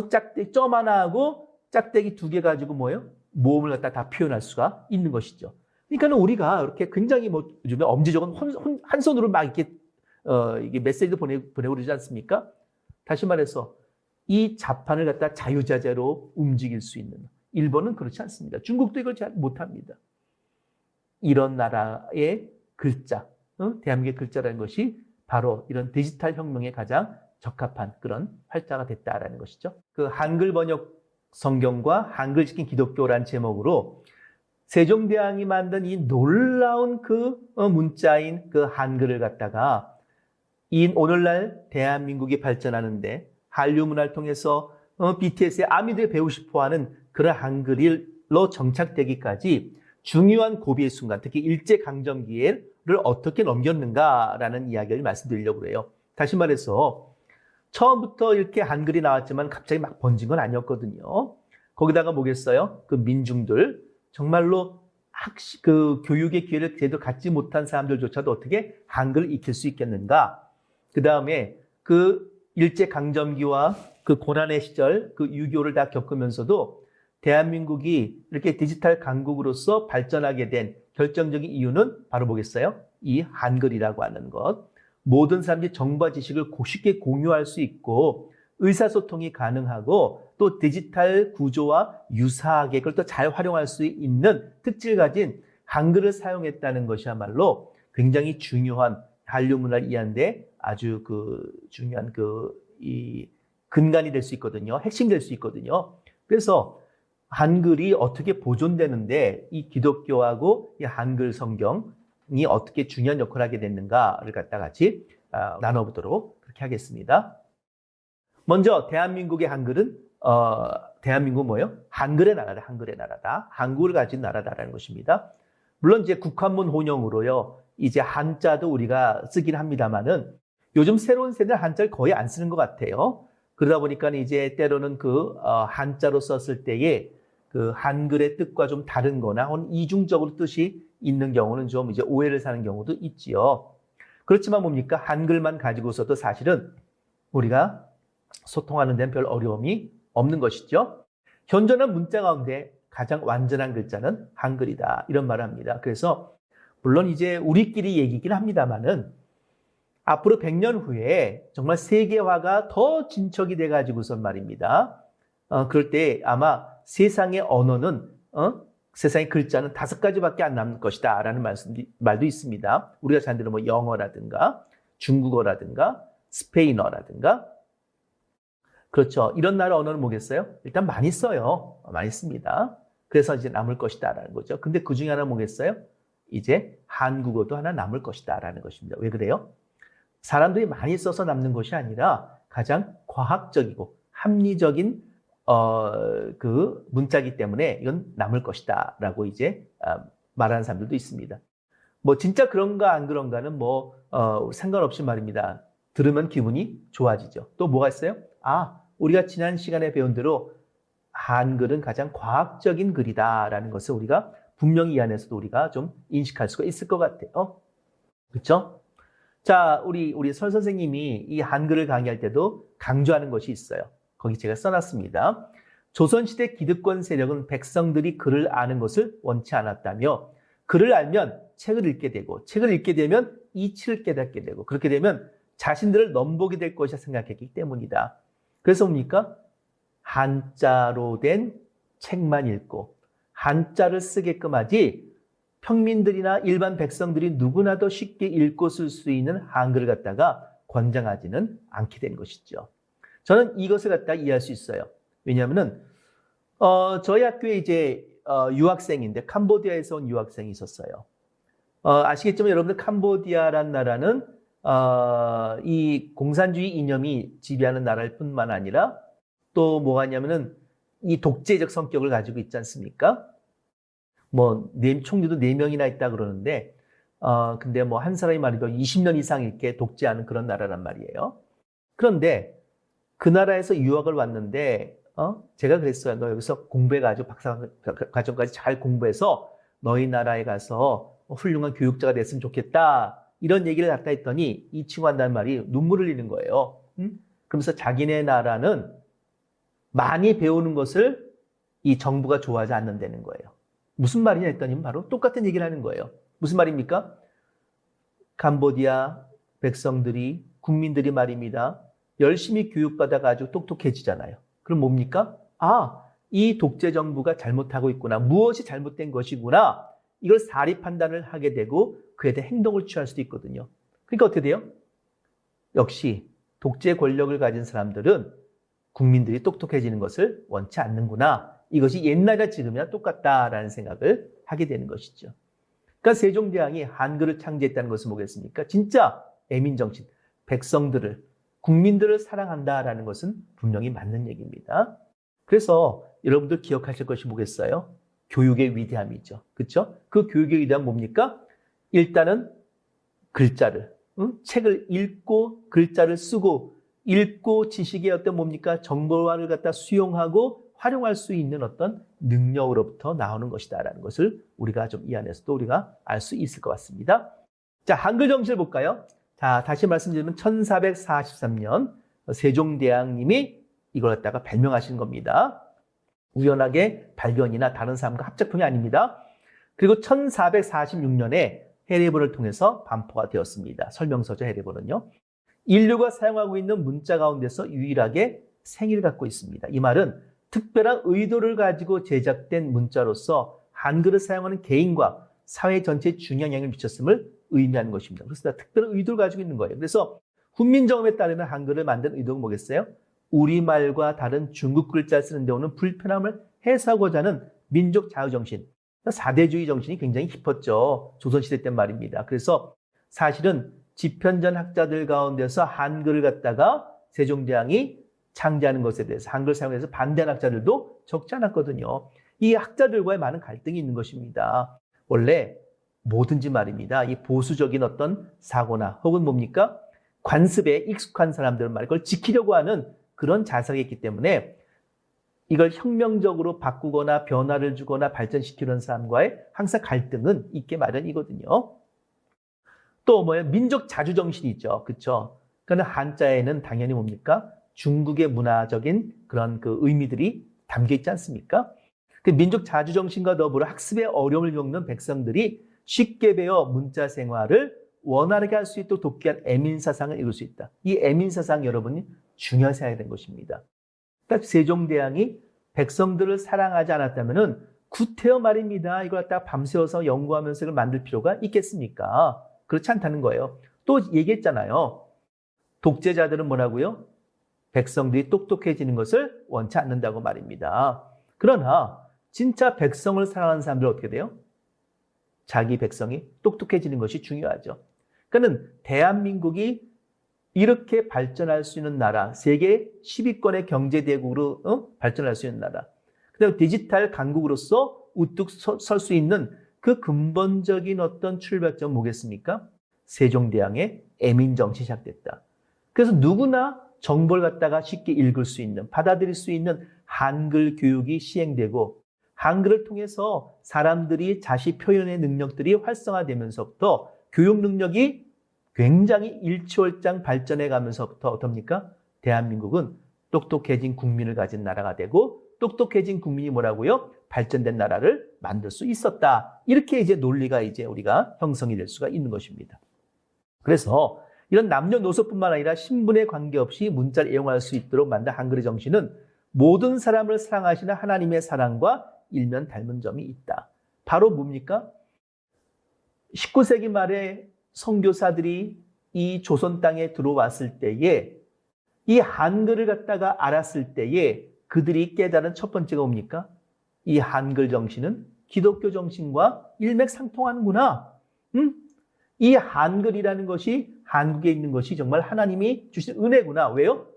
짝대기 점 하나 하고 짝대기 2개 가지고 뭐예요? 모음을 갖다 다 표현할 수가 있는 것이죠. 그러니까 우리가 이렇게 굉장히 뭐 요즘에 엄지적인 한 손으로 막 이렇게 이게 메시지도 보내고 그러지 않습니까? 다시 말해서 이 자판을 갖다 자유자재로 움직일 수 있는 일본은 그렇지 않습니다. 중국도 이걸 잘 못합니다. 이런 나라의 글자, 대한민국의 글자라는 것이 바로 이런 디지털 혁명에 가장 적합한 그런 활자가 됐다라는 것이죠. 그 한글 번역 성경과 한글 시킨 기독교란 제목으로 세종대왕이 만든 이 놀라운 그 문자인 그 한글을 갖다가 이 오늘날 대한민국이 발전하는데 한류 문화를 통해서 BTS의 아미들이 배우고 싶어하는 그런 한글로 정착되기까지 중요한 고비의 순간, 특히 일제강점기를 어떻게 넘겼는가라는 이야기를 말씀드리려고 해요. 다시 말해서 처음부터 이렇게 한글이 나왔지만 갑자기 막 번진 건 아니었거든요. 거기다가 뭐겠어요? 그 민중들, 정말로 그 교육의 기회를 제대로 갖지 못한 사람들조차도 어떻게 한글을 익힐 수 있겠는가? 그 다음에 그 일제강점기와 그 고난의 시절, 그 유교를 다 겪으면서도 대한민국이 이렇게 디지털 강국으로서 발전하게 된 결정적인 이유는 바로 뭐겠어요? 이 한글이라고 하는 것. 모든 사람들이 정보와 지식을 쉽게 공유할 수 있고 의사소통이 가능하고 또 디지털 구조와 유사하게 그걸 또 잘 활용할 수 있는 특질을 가진 한글을 사용했다는 것이야말로 굉장히 중요한 한류 문화를 이해하는데 아주 그 중요한 이 근간이 될 수 있거든요. 핵심이 될 수 있거든요. 그래서 한글이 어떻게 보존되는데 이 기독교하고 이 한글 성경이 어떻게 중요한 역할을 하게 됐는가를 갖다 같이 나눠보도록 그렇게 하겠습니다. 먼저 대한민국의 한글은 대한민국 뭐예요? 한글의 나라다. 한글의 나라다. 한국을 가진 나라다라는 것입니다. 물론 이제 국한문 혼용으로요. 이제 한자도 우리가 쓰긴 합니다만은 요즘 새로운 세대는 한자를 거의 안 쓰는 것 같아요. 그러다 보니까 이제 때로는 그 한자로 썼을 때에 그 한글의 뜻과 좀 다른 거나 혹은 이중적으로 뜻이 있는 경우는 좀 이제 오해를 사는 경우도 있지요. 그렇지만 뭡니까? 한글만 가지고서도 사실은 우리가 소통하는 데는 별 어려움이 없는 것이죠. 현존한 문자 가운데 가장 완전한 글자는 한글이다. 이런 말을 합니다. 그래서 물론 이제 우리끼리 얘기긴 합니다만은 앞으로 100년 후에 정말 세계화가 더 진척이 돼가지고선 말입니다. 그럴 때 아마 세상의 언어는, 세상의 글자는 5가지밖에 안 남을 것이다. 라는 말도 있습니다. 우리가 잘 들은 뭐 영어라든가 중국어라든가 스페인어라든가 그렇죠. 이런 나라 언어는 뭐겠어요? 일단 많이 써요. 많이 씁니다. 그래서 이제 남을 것이다. 라는 거죠. 근데 그 중에 하나 뭐겠어요? 이제 한국어도 하나 남을 것이다. 라는 것입니다. 왜 그래요? 사람들이 많이 써서 남는 것이 아니라 가장 과학적이고 합리적인 그 문자이기 때문에 이건 남을 것이다 라고 이제 말하는 사람들도 있습니다. 뭐 진짜 그런가 안 그런가는 뭐 상관없이 말입니다. 들으면 기분이 좋아지죠. 또 뭐가 있어요? 우리가 지난 시간에 배운 대로 한글은 가장 과학적인 글이다 라는 것을 우리가 분명히 이 안에서도 우리가 좀 인식할 수가 있을 것 같아요. 그렇죠? 자, 우리 설 선생님이 이 한글을 강의할 때도 강조하는 것이 있어요. 거기 제가 써놨습니다. 조선시대 기득권 세력은 백성들이 글을 아는 것을 원치 않았다며 글을 알면 책을 읽게 되고 책을 읽게 되면 이치를 깨닫게 되고 그렇게 되면 자신들을 넘보게 될 것이라 생각했기 때문이다. 그래서 뭡니까? 한자로 된 책만 읽고 한자를 쓰게끔 하지 평민들이나 일반 백성들이 누구나 더 쉽게 읽고 쓸 수 있는 한글을 갖다가 권장하지는 않게 된 것이죠. 저는 이것을 갖다 이해할 수 있어요. 왜냐하면은 저희 학교에 이제 유학생인데 캄보디아에서 온 유학생이 있었어요. 아시겠지만 여러분들 캄보디아란 나라는 이 공산주의 이념이 지배하는 나라일 뿐만 아니라 또 뭐가 있냐면은 이 독재적 성격을 가지고 있지 않습니까? 뭐, 총리도 4명이나 있다 그러는데, 근데 뭐 한 사람이 말이죠. 20년 이상 이렇게 독재하는 그런 나라란 말이에요. 그런데 그 나라에서 유학을 왔는데, 제가 그랬어요. 너 여기서 공부해가지고 박사 과정까지 잘 공부해서 너희 나라에 가서 훌륭한 교육자가 됐으면 좋겠다. 이런 얘기를 갖다 했더니 이 친구가 한다는 말이 눈물을 흘리는 거예요. 그러면서 자기네 나라는 많이 배우는 것을 이 정부가 좋아하지 않는다는 거예요. 무슨 말이냐 했더니 바로 똑같은 얘기를 하는 거예요. 무슨 말입니까? 캄보디아 백성들이, 국민들이 말입니다. 열심히 교육받아가지고 똑똑해지잖아요. 그럼 뭡니까? 이 독재 정부가 잘못하고 있구나. 무엇이 잘못된 것이구나. 이걸 사리 판단을 하게 되고 그에 대해 행동을 취할 수도 있거든요. 그러니까 어떻게 돼요? 역시 독재 권력을 가진 사람들은 국민들이 똑똑해지는 것을 원치 않는구나. 이것이 옛날이나 지금이나 똑같다라는 생각을 하게 되는 것이죠. 그러니까 세종대왕이 한글을 창제했다는 것은 뭐겠습니까? 진짜 애민정신, 백성들을, 국민들을 사랑한다라는 것은 분명히 맞는 얘기입니다. 그래서 여러분들 기억하실 것이 뭐겠어요? 교육의 위대함이죠. 그렇죠? 그 교육의 위대함은 뭡니까? 일단은 글자를, 책을 읽고 글자를 쓰고 읽고 지식의 어떤 뭡니까? 정보화를 갖다 수용하고 활용할 수 있는 어떤 능력으로부터 나오는 것이다라는 것을 우리가 좀 이 안에서도 우리가 알 수 있을 것 같습니다. 자, 한글 정신을 볼까요? 자, 다시 말씀드리면 1443년 세종대왕님이 이걸 갖다가 발명하신 겁니다. 우연하게 발견이나 다른 사람과 합작품이 아닙니다. 그리고 1446년에 해례본을 통해서 반포가 되었습니다. 설명서죠, 해례본은요. 인류가 사용하고 있는 문자 가운데서 유일하게 생일을 갖고 있습니다. 이 말은 특별한 의도를 가지고 제작된 문자로서 한글을 사용하는 개인과 사회 전체에 중요한 영향을 미쳤음을 의미하는 것입니다. 그래서 특별한 의도를 가지고 있는 거예요. 그래서 훈민정음에 따르면 한글을 만든 의도가 뭐겠어요? 우리말과 다른 중국 글자 쓰는 데 오는 불편함을 해소하고자 하는 민족 자유정신, 사대주의 정신이 굉장히 깊었죠. 조선시대 때 말입니다. 그래서 사실은 집현전 학자들 가운데서 한글을 갖다가 세종대왕이 창제하는 것에 대해서 한글 사용에 대해서 반대하는 학자들도 적지 않았거든요. 이 학자들과의 많은 갈등이 있는 것입니다. 원래 뭐든지 말입니다. 이 보수적인 어떤 사고나 혹은 뭡니까? 관습에 익숙한 사람들은 말 그걸 지키려고 하는 그런 자세가 있기 때문에 이걸 혁명적으로 바꾸거나 변화를 주거나 발전시키는 사람과의 항상 갈등은 있게 마련이거든요. 또 뭐예요? 민족 자주정신이 있죠. 그렇죠? 그러나 한자에는 당연히 뭡니까? 중국의 문화적인 그런 그 의미들이 담겨 있지 않습니까? 그 민족 자주정신과 더불어 학습의 어려움을 겪는 백성들이 쉽게 배워 문자 생활을 원활하게 할 수 있도록 돕기 위한 애민사상을 이룰 수 있다. 이 애민사상 여러분이 중요시 해야 되는 것입니다. 그러니까 세종대왕이 백성들을 사랑하지 않았다면은 구태여 말입니다. 이걸 갖다가 밤새워서 연구하면서 이걸 만들 필요가 있겠습니까? 그렇지 않다는 거예요. 또 얘기했잖아요. 독재자들은 뭐라고요? 백성들이 똑똑해지는 것을 원치 않는다고 말입니다. 그러나 진짜 백성을 사랑하는 사람들은 어떻게 돼요? 자기 백성이 똑똑해지는 것이 중요하죠. 그러니까 대한민국이 이렇게 발전할 수 있는 나라, 세계 10위권의 경제대국으로 발전할 수 있는 나라, 그다음에 디지털 강국으로서 우뚝 설 수 있는 그 근본적인 어떤 출발점은 뭐겠습니까? 세종대왕의 애민정신이 시작됐다. 그래서 누구나 정보를 갖다가 쉽게 읽을 수 있는, 받아들일 수 있는 한글 교육이 시행되고 한글을 통해서 사람들이 자시 표현의 능력들이 활성화되면서부터 교육 능력이 굉장히 일취월장 발전해 가면서부터 어떻습니까? 대한민국은 똑똑해진 국민을 가진 나라가 되고 똑똑해진 국민이 뭐라고요? 발전된 나라를 만들 수 있었다. 이렇게 이제 논리가 이제 우리가 형성이 될 수가 있는 것입니다. 그래서 이런 남녀노소뿐만 아니라 신분에 관계없이 문자를 이용할 수 있도록 만든 한글의 정신은 모든 사람을 사랑하시는 하나님의 사랑과 일면 닮은 점이 있다. 바로 뭡니까? 19세기 말에 선교사들이 이 조선 땅에 들어왔을 때에 이 한글을 갖다가 알았을 때에 그들이 깨달은 첫 번째가 뭡니까? 이 한글 정신은 기독교 정신과 일맥상통하는구나. 이 한글이라는 것이 한국에 있는 것이 정말 하나님이 주신 은혜구나. 왜요?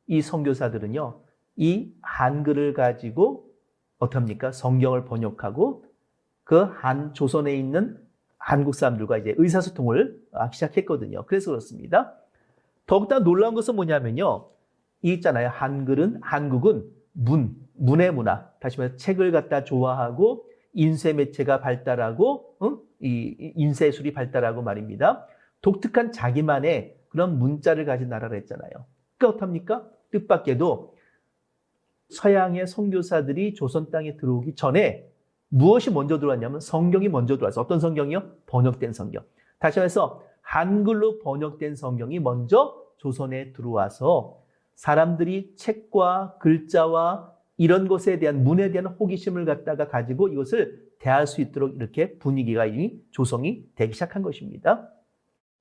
이 선교사들은요, 이 한글을 가지고 어떻습니까? 성경을 번역하고 그 조선에 있는 한국 사람들과 이제 의사소통을 하기 시작했거든요. 그래서 그렇습니다. 더욱더 놀라운 것은 뭐냐면요. 이 있잖아요. 한국은 문의 문화. 다시 말해서 책을 갖다 좋아하고 인쇄 매체가 발달하고 이 인쇄술이 발달하고 말입니다. 독특한 자기만의 그런 문자를 가진 나라라 했잖아요. 그러니까 어떻습니까? 뜻밖에도 서양의 선교사들이 조선 땅에 들어오기 전에 무엇이 먼저 들어왔냐면 성경이 먼저 들어왔어요. 어떤 성경이요? 번역된 성경. 다시 말해서 한글로 번역된 성경이 먼저 조선에 들어와서 사람들이 책과 글자와 이런 것에 대한 문에 대한 호기심을 갖다가 가지고 이것을 대할 수 있도록 이렇게 분위기가 이미 조성이 되기 시작한 것입니다.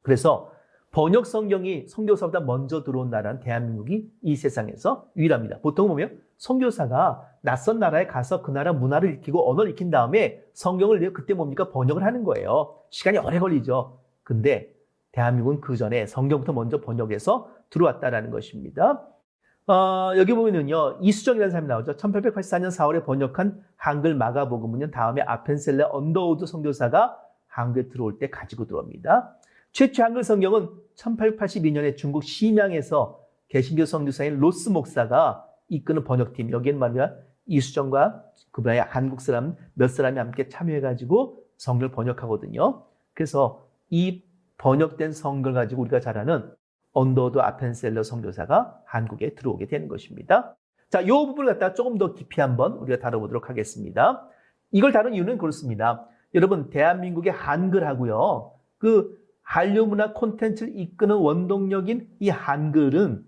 그래서 번역 성경이 선교사보다 먼저 들어온 나라는 대한민국이 이 세상에서 유일합니다. 보통 보면 선교사가 낯선 나라에 가서 그 나라 문화를 익히고 언어를 익힌 다음에 성경을 내고 그때 뭡니까? 번역을 하는 거예요. 시간이 오래 걸리죠. 근데 대한민국은 그 전에 성경부터 먼저 번역해서 들어왔다라는 것입니다. 여기 보면은요, 이수정이라는 사람이 나오죠. 1884년 4월에 번역한 한글 마가복음은요, 다음에 아펜셀러 언더우드 선교사가 한국에 들어올 때 가지고 들어옵니다. 최초 한글 성경은 1882년에 중국 심양에서 개신교 선교사인 로스 목사가 이끄는 번역팀, 여기에는 말이야 이수정과 그분의 한국 사람 몇 사람이 함께 참여해가지고 성경을 번역하거든요. 그래서 이 번역된 성경을 가지고 우리가 잘 아는 언더우드 아펜셀러 선교사가 한국에 들어오게 되는 것입니다. 자, 이 부분을 갖다가 조금 더 깊이 한번 우리가 다뤄보도록 하겠습니다. 이걸 다룬 이유는 그렇습니다. 여러분, 대한민국의 한글하고요, 그 한류 문화 콘텐츠를 이끄는 원동력인 이 한글은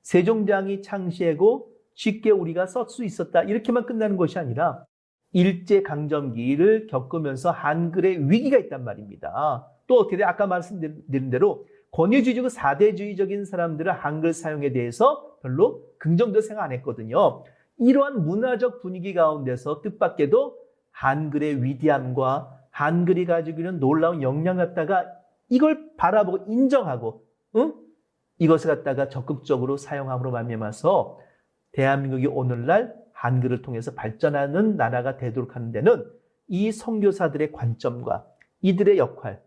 세종대왕이 창시하고 쉽게 우리가 쓸 수 있었다, 이렇게만 끝나는 것이 아니라 일제강점기를 겪으면서 한글의 위기가 있단 말입니다. 또 어떻게 돼? 아까 말씀드린 대로 권위주의적, 사대주의적인 사람들은 한글 사용에 대해서 별로 긍정적으로 생각 안 했거든요. 이러한 문화적 분위기 가운데서 뜻밖에도 한글의 위대함과 한글이 가지고 있는 놀라운 역량 갖다가 이걸 바라보고 인정하고 이것을 갖다가 적극적으로 사용함으로 말미암아서 대한민국이 오늘날 한글을 통해서 발전하는 나라가 되도록 하는 데는 이 선교사들의 관점과 이들의 역할,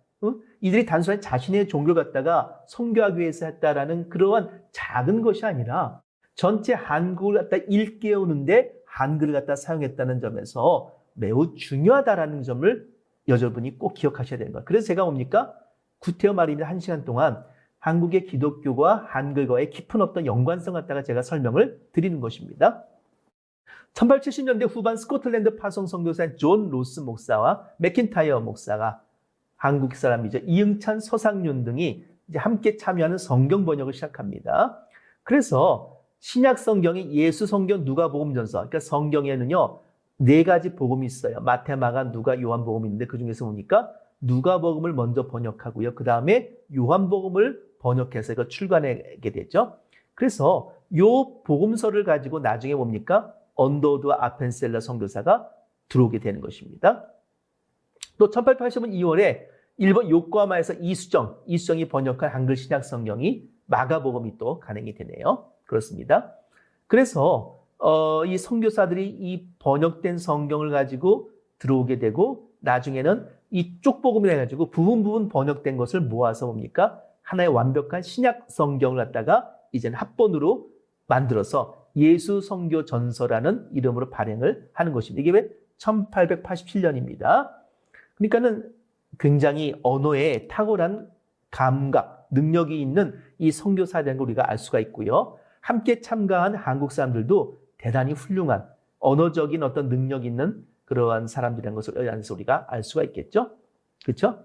이들이 단순히 자신의 종교를 갖다가 선교하기 위해서 했다라는 그러한 작은 것이 아니라 전체 한국을 갖다 일깨우는데 한글을 갖다 사용했다는 점에서 매우 중요하다라는 점을 여러분이 꼭 기억하셔야 되는 거예요. 그래서 제가 뭡니까? 구태여 말입니다. 1시간 동안 한국의 기독교와 한글과의 깊은 어떤 연관성 갖다가 제가 설명을 드리는 것입니다. 1870년대 후반 스코틀랜드 파송 선교사인 존 로스 목사와 맥킨타이어 목사가 한국 사람이죠. 이응찬, 서상윤 등이 이제 함께 참여하는 성경 번역을 시작합니다. 그래서 신약 성경이 예수 성경, 누가복음전서, 그러니까 성경에는요 4가지 복음이 있어요. 마태, 마가, 누가, 요한복음이 있는데 그 중에서 보니까 누가복음을 먼저 번역하고요. 그 다음에 요한복음을 번역해서 이거 출간하게 되죠. 그래서 요 복음서를 가지고 나중에 뭡니까? 언더우드 아펜셀러 선교사가 들어오게 되는 것입니다. 또 1880년 2월에 일본 요코하마에서 이수정이 번역한 한글 신약 성경이 마가복음이 또 간행이 되네요. 그렇습니다. 그래서 이 선교사들이 이 번역된 성경을 가지고 들어오게 되고 나중에는 이 쪽복음을 해가지고 부분 번역된 것을 모아서 뭡니까? 하나의 완벽한 신약 성경을 갖다가 이제는 합본으로 만들어서 예수 선교 전서라는 이름으로 발행을 하는 것입니다. 이게 왜 1887년입니다. 그러니까는 굉장히 언어에 탁월한 감각, 능력이 있는 이 선교사라는 걸 우리가 알 수가 있고요. 함께 참가한 한국 사람들도 대단히 훌륭한 언어적인 어떤 능력 있는 그러한 사람들이라는 것을 안에서 우리가 알 수가 있겠죠. 그렇죠?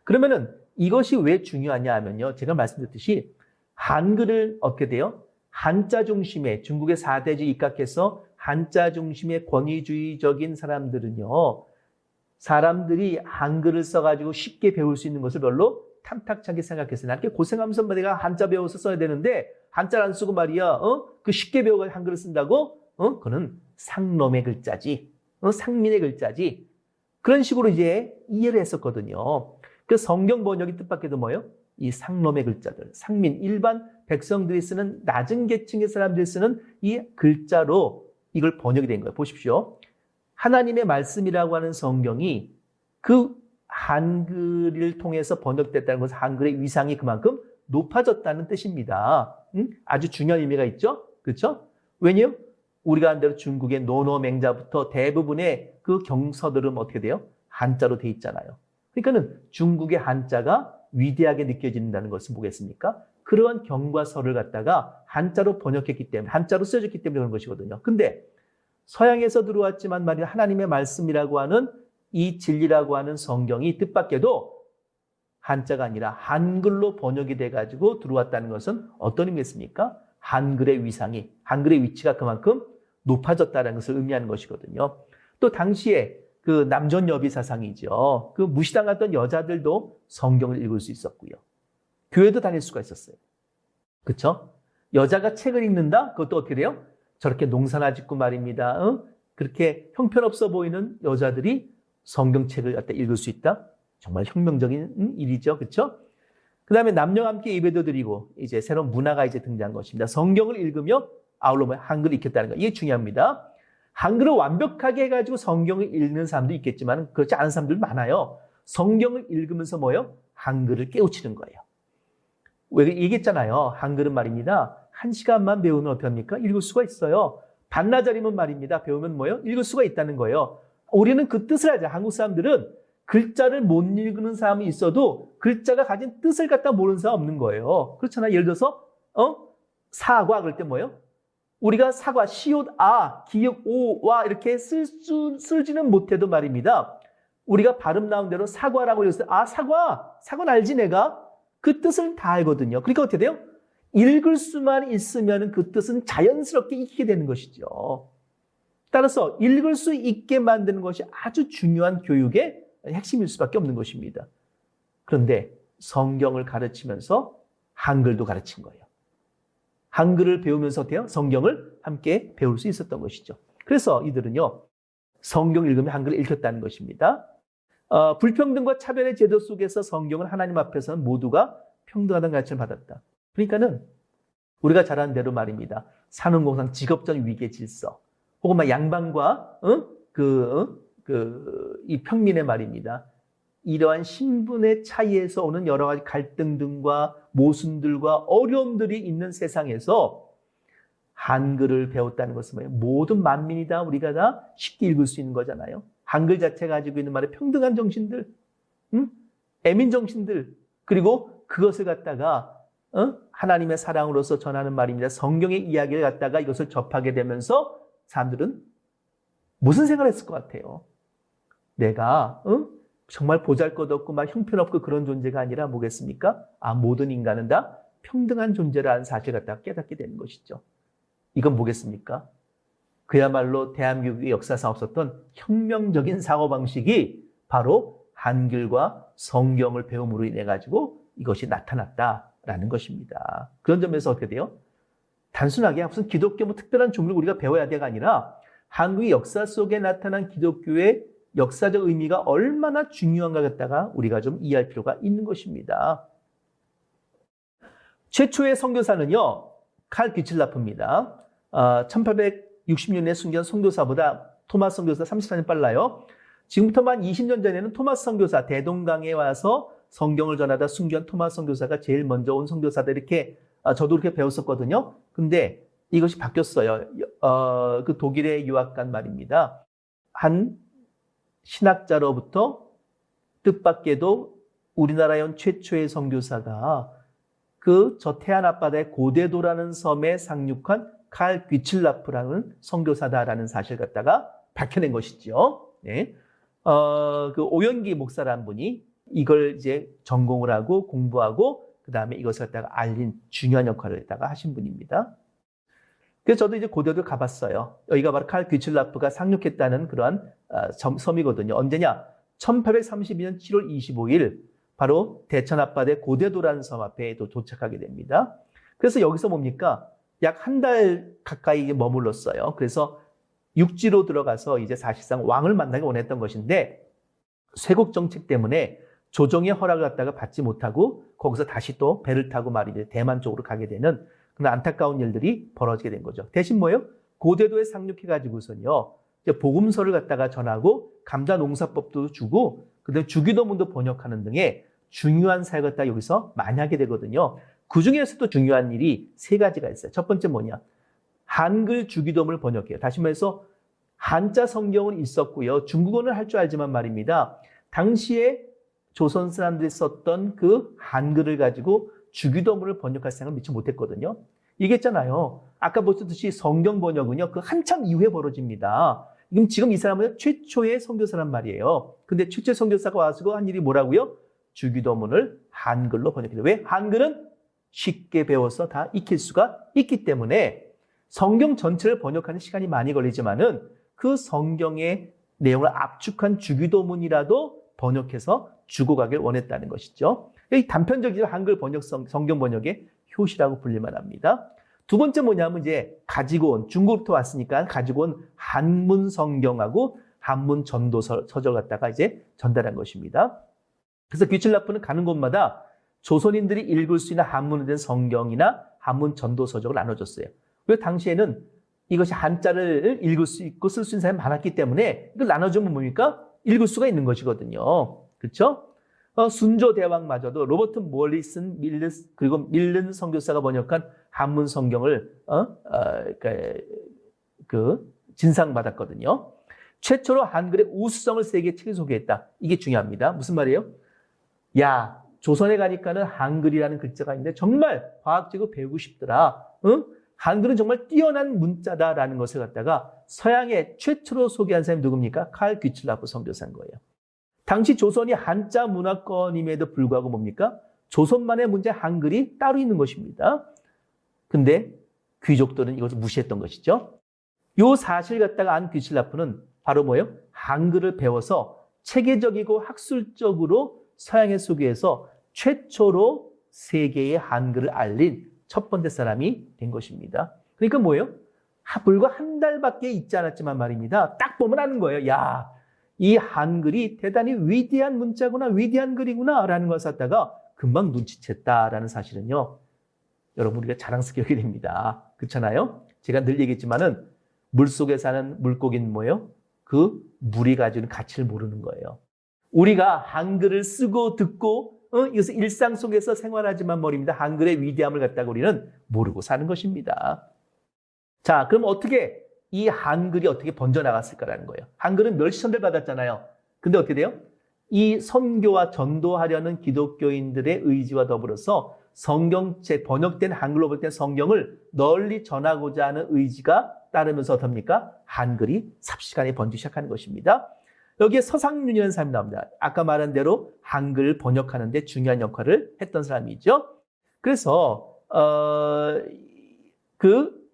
그러면은 이것이 왜 중요하냐 하면요. 제가 말씀드렸듯이 한글을 어떻게 돼요? 한자 중심의 중국의 4대주의 입각해서 한자 중심의 권위주의적인 사람들은요. 사람들이 한글을 써가지고 쉽게 배울 수 있는 것을 별로 탐탁하게 생각했어요. 나 이렇게 고생하면서 내가 한자 배워서 써야 되는데 한자를 안 쓰고 말이야. 그 쉽게 배워가지고 한글을 쓴다고? 그거는 상놈의 글자지. 상민의 글자지. 그런 식으로 이제 이해를 했었거든요. 그 성경 번역이 뜻밖에도 뭐예요? 이 상놈의 글자들, 상민, 일반 백성들이 쓰는 낮은 계층의 사람들이 쓰는 이 글자로 이걸 번역이 된 거예요. 보십시오. 하나님의 말씀이라고 하는 성경이 그 한글을 통해서 번역됐다는 것은 한글의 위상이 그만큼 높아졌다는 뜻입니다. 아주 중요한 의미가 있죠. 그렇죠? 왜냐하면 우리가 한 대로 중국의 노노맹자부터 대부분의 그 경서들은 어떻게 돼요? 한자로 돼 있잖아요. 그러니까는 중국의 한자가 위대하게 느껴진다는 것은 뭐겠습니까? 그러한 경과서를 갖다가 한자로 번역했기 때문에, 한자로 쓰여졌기 때문에 그런 것이거든요. 근데 서양에서 들어왔지만 말이야, 하나님의 말씀이라고 하는 이 진리라고 하는 성경이 뜻밖에도 한자가 아니라 한글로 번역이 돼가지고 들어왔다는 것은 어떤 의미겠습니까? 한글의 위상이, 한글의 위치가 그만큼 높아졌다는 것을 의미하는 것이거든요. 또 당시에 그 남존여비 사상이죠. 그 무시당했던 여자들도 성경을 읽을 수 있었고요. 교회도 다닐 수가 있었어요. 그렇죠? 여자가 책을 읽는다? 그것도 어떻게 돼요? 저렇게 농사나 짓고 말입니다. 그렇게 형편없어 보이는 여자들이 성경책을 갖다 읽을 수 있다? 정말 혁명적인 일이죠. 그렇죠? 그 다음에 남녀와 함께 예배도 드리고 이제 새로운 문화가 이제 등장한 것입니다. 성경을 읽으며 아울러 한글을 익혔다는 거. 이게 중요합니다. 한글을 완벽하게 해가지고 성경을 읽는 사람도 있겠지만 그렇지 않은 사람들 많아요. 성경을 읽으면서 뭐예요? 한글을 깨우치는 거예요. 왜 얘기했잖아요. 한글은 말입니다. 1시간만 배우면 어떻게 합니까? 읽을 수가 있어요. 반나절이면 말입니다. 배우면 뭐예요? 읽을 수가 있다는 거예요. 우리는 그 뜻을 알죠. 한국 사람들은 글자를 못 읽는 사람이 있어도 글자가 가진 뜻을 갖다 모르는 사람 없는 거예요. 그렇잖아요. 예를 들어서 사과 그럴 때 뭐예요? 우리가 사과, 시옷, 아, 기역, 오, 와 이렇게 쓰지는 못해도 말입니다. 우리가 발음 나온 대로 사과라고 했을 때 아, 사과는 알지 내가? 그 뜻을 다 알거든요. 그러니까 어떻게 돼요? 읽을 수만 있으면 그 뜻은 자연스럽게 익히게 되는 것이죠. 따라서 읽을 수 있게 만드는 것이 아주 중요한 교육의 핵심일 수밖에 없는 것입니다. 그런데 성경을 가르치면서 한글도 가르친 거예요. 한글을 배우면서 어때요? 성경을 함께 배울 수 있었던 것이죠. 그래서 이들은요, 성경 읽으면 한글을 읽혔다는 것입니다. 불평등과 차별의 제도 속에서 성경은 하나님 앞에서는 모두가 평등하다는 가르침을 받았다. 그러니까는 우리가 잘 아는 대로 말입니다. 산업공상 직업전 위계 질서, 혹은 막 양반과 이 평민의 말입니다. 이러한 신분의 차이에서 오는 여러 가지 갈등 등과 모순들과 어려움들이 있는 세상에서 한글을 배웠다는 것은 뭐예요? 모든 만민이 다 우리가 다 쉽게 읽을 수 있는 거잖아요. 한글 자체가 가지고 있는 말의 평등한 정신들, 애민 정신들, 그리고 그것을 갖다가 하나님의 사랑으로서 전하는 말입니다. 성경의 이야기를 갖다가 이것을 접하게 되면서 사람들은 무슨 생각을 했을 것 같아요? 내가 정말 보잘것없고 막 형편없고 그런 존재가 아니라 뭐겠습니까? 아, 모든 인간은 다 평등한 존재라는 사실을 갖다가 깨닫게 되는 것이죠. 이건 뭐겠습니까? 그야말로 대한민국의 역사상 없었던 혁명적인 사고방식이 바로 한글과 성경을 배움으로 인해 가지고 이것이 나타났다라는 것입니다. 그런 점에서 어떻게 돼요? 단순하게 무슨 기독교 특별한 종류를 우리가 배워야 돼가 아니라 한국의 역사 속에 나타난 기독교의 역사적 의미가 얼마나 중요한가 갖다가 우리가 좀 이해할 필요가 있는 것입니다. 최초의 선교사는요, 칼 귀칠라프입니다. 1860년에 순교한 선교사보다 토마스 선교사 34년 빨라요. 지금부터 한 20년 전에는 토마스 선교사, 대동강에 와서 성경을 전하다 순교한 토마스 선교사가 제일 먼저 온 선교사다 이렇게 저도 그렇게 배웠었거든요. 근데 이것이 바뀌었어요. 그 독일에 유학간 말입니다. 한 신학자로부터 뜻밖에도 우리나라에 온 최초의 선교사가 저 태안 앞바다의 고대도라는 섬에 상륙한 칼 귀칠라프라는 선교사다라는 사실을 갖다가 밝혀낸 것이죠. 네. 그 오연기 목사라는 분이 이걸 이제 전공을 하고 공부하고 그 다음에 이것을 갖다가 알린 중요한 역할을 갖다가 하신 분입니다. 그래서 저도 이제 고대도 가봤어요. 여기가 바로 칼 귀칠라프가 상륙했다는 그러한 섬이거든요. 언제냐? 1832년 7월 25일 바로 대천 앞바다의 고대도라는 섬 앞에 또 도착하게 됩니다. 그래서 여기서 뭡니까? 약 한 달 가까이 머물렀어요. 그래서 육지로 들어가서 이제 사실상 왕을 만나기 원했던 것인데 쇄국 정책 때문에 조정의 허락을 갖다가 받지 못하고 거기서 다시 또 배를 타고 말이죠. 대만 쪽으로 가게 되는 그런 안타까운 일들이 벌어지게 된 거죠. 대신 뭐예요? 고대도에 상륙해가지고서는요, 이제 복음서를 갖다가 전하고 감자농사법도 주고 그다음에 주기도문도 번역하는 등의 중요한 사역을 갖다 여기서 많이 하게 되거든요. 그 중에서도 중요한 일이 세 가지가 있어요. 첫 번째 뭐냐? 한글 주기도문을 번역해요. 다시 말해서 한자 성경은 있었고요. 중국어는 할 줄 알지만 말입니다. 당시에 조선 사람들이 썼던 그 한글을 가지고 주기도문을 번역할 생각을 미처 못했거든요. 얘기했잖아요. 아까 보셨듯이 성경 번역은요, 그 한참 이후에 벌어집니다. 지금 이 사람은 최초의 선교사란 말이에요. 근데 최초의 선교사가 와서 한 일이 뭐라고요? 주기도문을 한글로 번역해요. 왜? 한글은 쉽게 배워서 다 익힐 수가 있기 때문에 성경 전체를 번역하는 시간이 많이 걸리지만은 그 성경의 내용을 압축한 주기도문이라도 번역해서 주고 가길 원했다는 것이죠. 이 단편적인 한글 번역, 성경 번역의 효시라고 불릴만 합니다. 두 번째 뭐냐면 이제 가지고 온, 중국부터 왔으니까 가지고 온 한문 성경하고 한문 전도 서절 갖다가 이제 전달한 것입니다. 그래서 귀칠라프는 가는 곳마다 조선인들이 읽을 수 있는 한문에 대한 성경이나 한문 전도 서적을 나눠줬어요. 왜? 당시에는 이것이 한자를 읽을 수 있고 쓸 수 있는 사람이 많았기 때문에 이걸 나눠주면 뭡니까? 읽을 수가 있는 것이거든요. 그렇죠? 순조 대왕마저도 로버트 몰리슨 그리고 밀른 선교사가 번역한 한문 성경을 진상받았거든요. 최초로 한글의 우수성을 세계 책에 소개했다. 이게 중요합니다. 무슨 말이에요? 야, 조선에 가니까는 한글이라는 글자가 있는데 정말 과학적으로 배우고 싶더라. 응? 한글은 정말 뛰어난 문자다라는 것을 갖다가 서양에 최초로 소개한 사람이 누굽니까? 칼 귀칠라프 선교사인 거예요. 당시 조선이 한자 문화권임에도 불구하고 뭡니까? 조선만의 문제 한글이 따로 있는 것입니다. 근데 귀족들은 이것을 무시했던 것이죠. 이 사실 갖다가 안 귀칠라프는 바로 뭐예요? 한글을 배워서 체계적이고 학술적으로 서양에 소개해서 최초로 세계의 한글을 알린 첫 번째 사람이 된 것입니다. 그러니까 뭐예요? 불과 한 달밖에 있지 않았지만 말입니다. 딱 보면 아는 거예요. 야, 이 한글이 대단히 위대한 문자구나, 위대한 글이구나 라는 것을 갖다가 금방 눈치챘다라는 사실은요, 여러분 우리가 자랑스럽게 여기게 됩니다. 그렇잖아요? 제가 늘 얘기했지만은 물속에 사는 물고기는 뭐예요? 그 물이 가지는 가치를 모르는 거예요. 우리가 한글을 쓰고 듣고 이것을 일상 속에서 생활하지만 말입니다. 한글의 위대함을 갖다가 우리는 모르고 사는 것입니다. 자, 그럼 어떻게 이 한글이 어떻게 번져나갔을까라는 거예요. 한글은 멸시천대를 받았잖아요. 근데 어떻게 돼요? 이 선교와 전도하려는 기독교인들의 의지와 더불어서 성경책, 번역된 한글로 볼 때 성경을 널리 전하고자 하는 의지가 따르면서 어떻습니까? 한글이 삽시간에 번지기 시작하는 것입니다. 여기에 서상윤이라는 사람이 나옵니다. 아까 말한 대로 한글 번역하는 데 중요한 역할을 했던 사람이죠. 그래서 그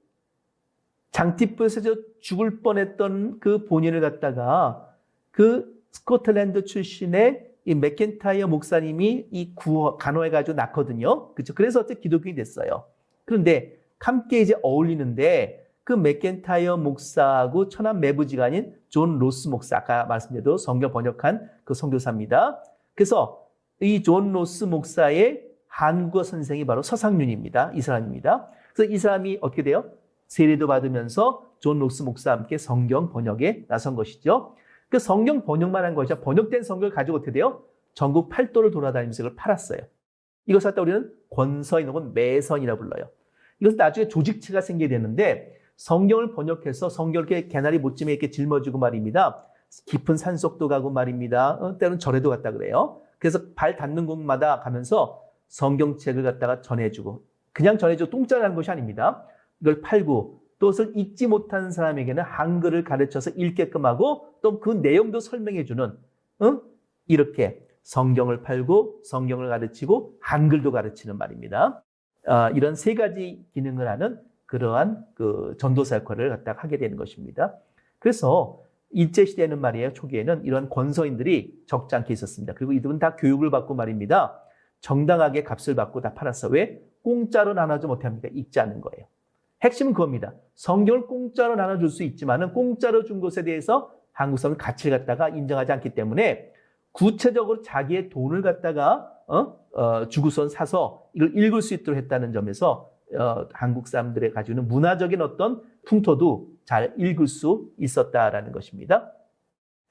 장티프에서 죽을 뻔했던 그 본인을 갖다가 그 스코틀랜드 출신의 이 맥켄타이어 목사님이 이 간호해가지고 낳거든요. 그렇죠? 그래서 어쨌든 기독교인이 됐어요. 그런데 함께 이제 어울리는데 그 맥켄타이어 목사하고 천안 매부지간인 존 로스 목사, 아까 말씀드린 성경 번역한 그 선교사입니다. 그래서 이 존 로스 목사의 한국어 선생이 바로 서상윤입니다. 이 사람입니다. 그래서 이 사람이 어떻게 돼요? 세례도 받으면서 존 로스 목사와 함께 성경 번역에 나선 것이죠. 그 성경 번역만 한 것이 아니라 번역된 성경을 가지고 어떻게 돼요? 전국 팔도를 돌아다니면서 이걸 팔았어요. 이것을 갖다 우리는 권서인 혹은 매선이라고 불러요. 이것은 나중에 조직체가 생기게 되는데 성경을 번역해서 성경을 이렇게 개나리 못짐에 이렇게 짊어지고 말입니다. 깊은 산속도 가고 말입니다. 때로는 절에도 갔다 그래요. 그래서 발 닿는 곳마다 가면서 성경책을 갖다가 전해주고, 그냥 전해주고 똥자라는 것이 아닙니다. 이걸 팔고 또 그것을 읽지 못하는 사람에게는 한글을 가르쳐서 읽게끔 하고 또 그 내용도 설명해주는, 이렇게 성경을 팔고 성경을 가르치고 한글도 가르치는 말입니다. 이런 세 가지 기능을 하는 그러한 그 전도사 역할을 갖다가 하게 되는 것입니다. 그래서 일제시대에는 말이에요. 초기에는 이런 권서인들이 적지 않게 있었습니다. 그리고 이들은 다 교육을 받고 말입니다. 정당하게 값을 받고 다 팔았어. 왜? 공짜로 나눠주지 못합니까? 읽지 않는 거예요. 핵심은 그겁니다. 성경을 공짜로 나눠줄 수 있지만은 공짜로 준 것에 대해서 한국 사람은 가치를 갖다가 인정하지 않기 때문에 구체적으로 자기의 돈을 갖다가 주고선 사서 이걸 읽을 수 있도록 했다는 점에서 한국 사람들의 가지고 있는 문화적인 어떤 풍토도 잘 읽을 수 있었다라는 것입니다.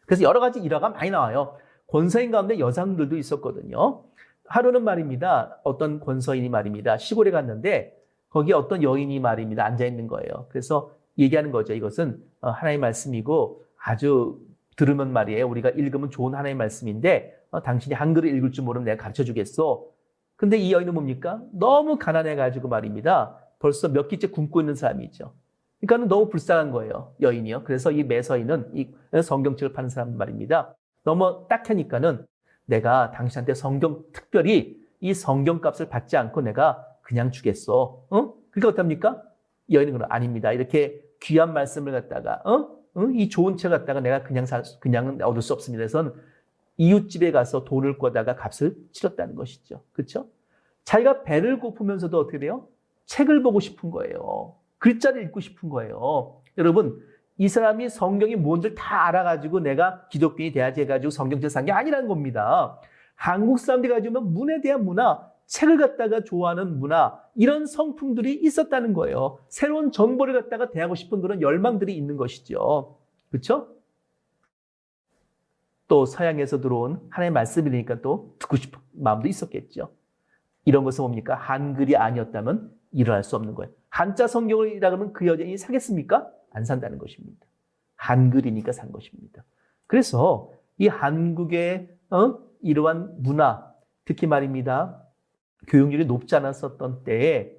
그래서 여러 가지 일화가 많이 나와요. 권서인 가운데 여성들도 있었거든요. 하루는 말입니다. 어떤 권서인이 말입니다. 시골에 갔는데 거기에 어떤 여인이 말입니다. 앉아있는 거예요. 그래서 얘기하는 거죠. 이것은 하나님의 말씀이고 아주 들으면 말이에요. 우리가 읽으면 좋은 하나님의 말씀인데 당신이 한글을 읽을 줄 모르면 내가 가르쳐 주겠어. 근데 이 여인은 뭡니까? 너무 가난해가지고 말입니다. 벌써 몇 끼째 굶고 있는 사람이죠. 그러니까 너무 불쌍한 거예요. 여인이요. 그래서 이 매서인은 이 성경책을 파는 사람 말입니다. 너무 딱하니까는 내가 당신한테 특별히 이 성경값을 받지 않고 내가 그냥 주겠어. 그러니까 어떻습니까? 여인은 그럼 아닙니다. 이렇게 귀한 말씀을 갖다가 이 좋은 책을 갖다가 내가 그냥 얻을 수 없습니다. 그래서 이웃집에 가서 돈을 꿔다가 값을 치렀다는 것이죠. 그렇죠? 자기가 배를 고프면서도 어떻게 돼요? 책을 보고 싶은 거예요. 글자를 읽고 싶은 거예요. 여러분, 이 사람이 성경이 뭔지를 다 알아가지고 내가 기독교인이 돼야지 해가지고 성경책 산 게 아니라는 겁니다. 한국 사람들이 가지고 있는 문에 대한 문화, 책을 갖다가 좋아하는 문화, 이런 성품들이 있었다는 거예요. 새로운 정보를 갖다가 대하고 싶은 그런 열망들이 있는 것이죠. 그렇죠? 또 서양에서 들어온 하나님의 말씀이니까 또 듣고 싶은 마음도 있었겠죠. 이런 것은 뭡니까? 한글이 아니었다면 일어날 수 없는 거예요. 한자 성경이라 그러면 그 여자인이 사겠습니까? 안 산다는 것입니다. 한글이니까 산 것입니다. 그래서 이 한국의 이러한 문화, 특히 말입니다. 교육률이 높지 않았었던 때에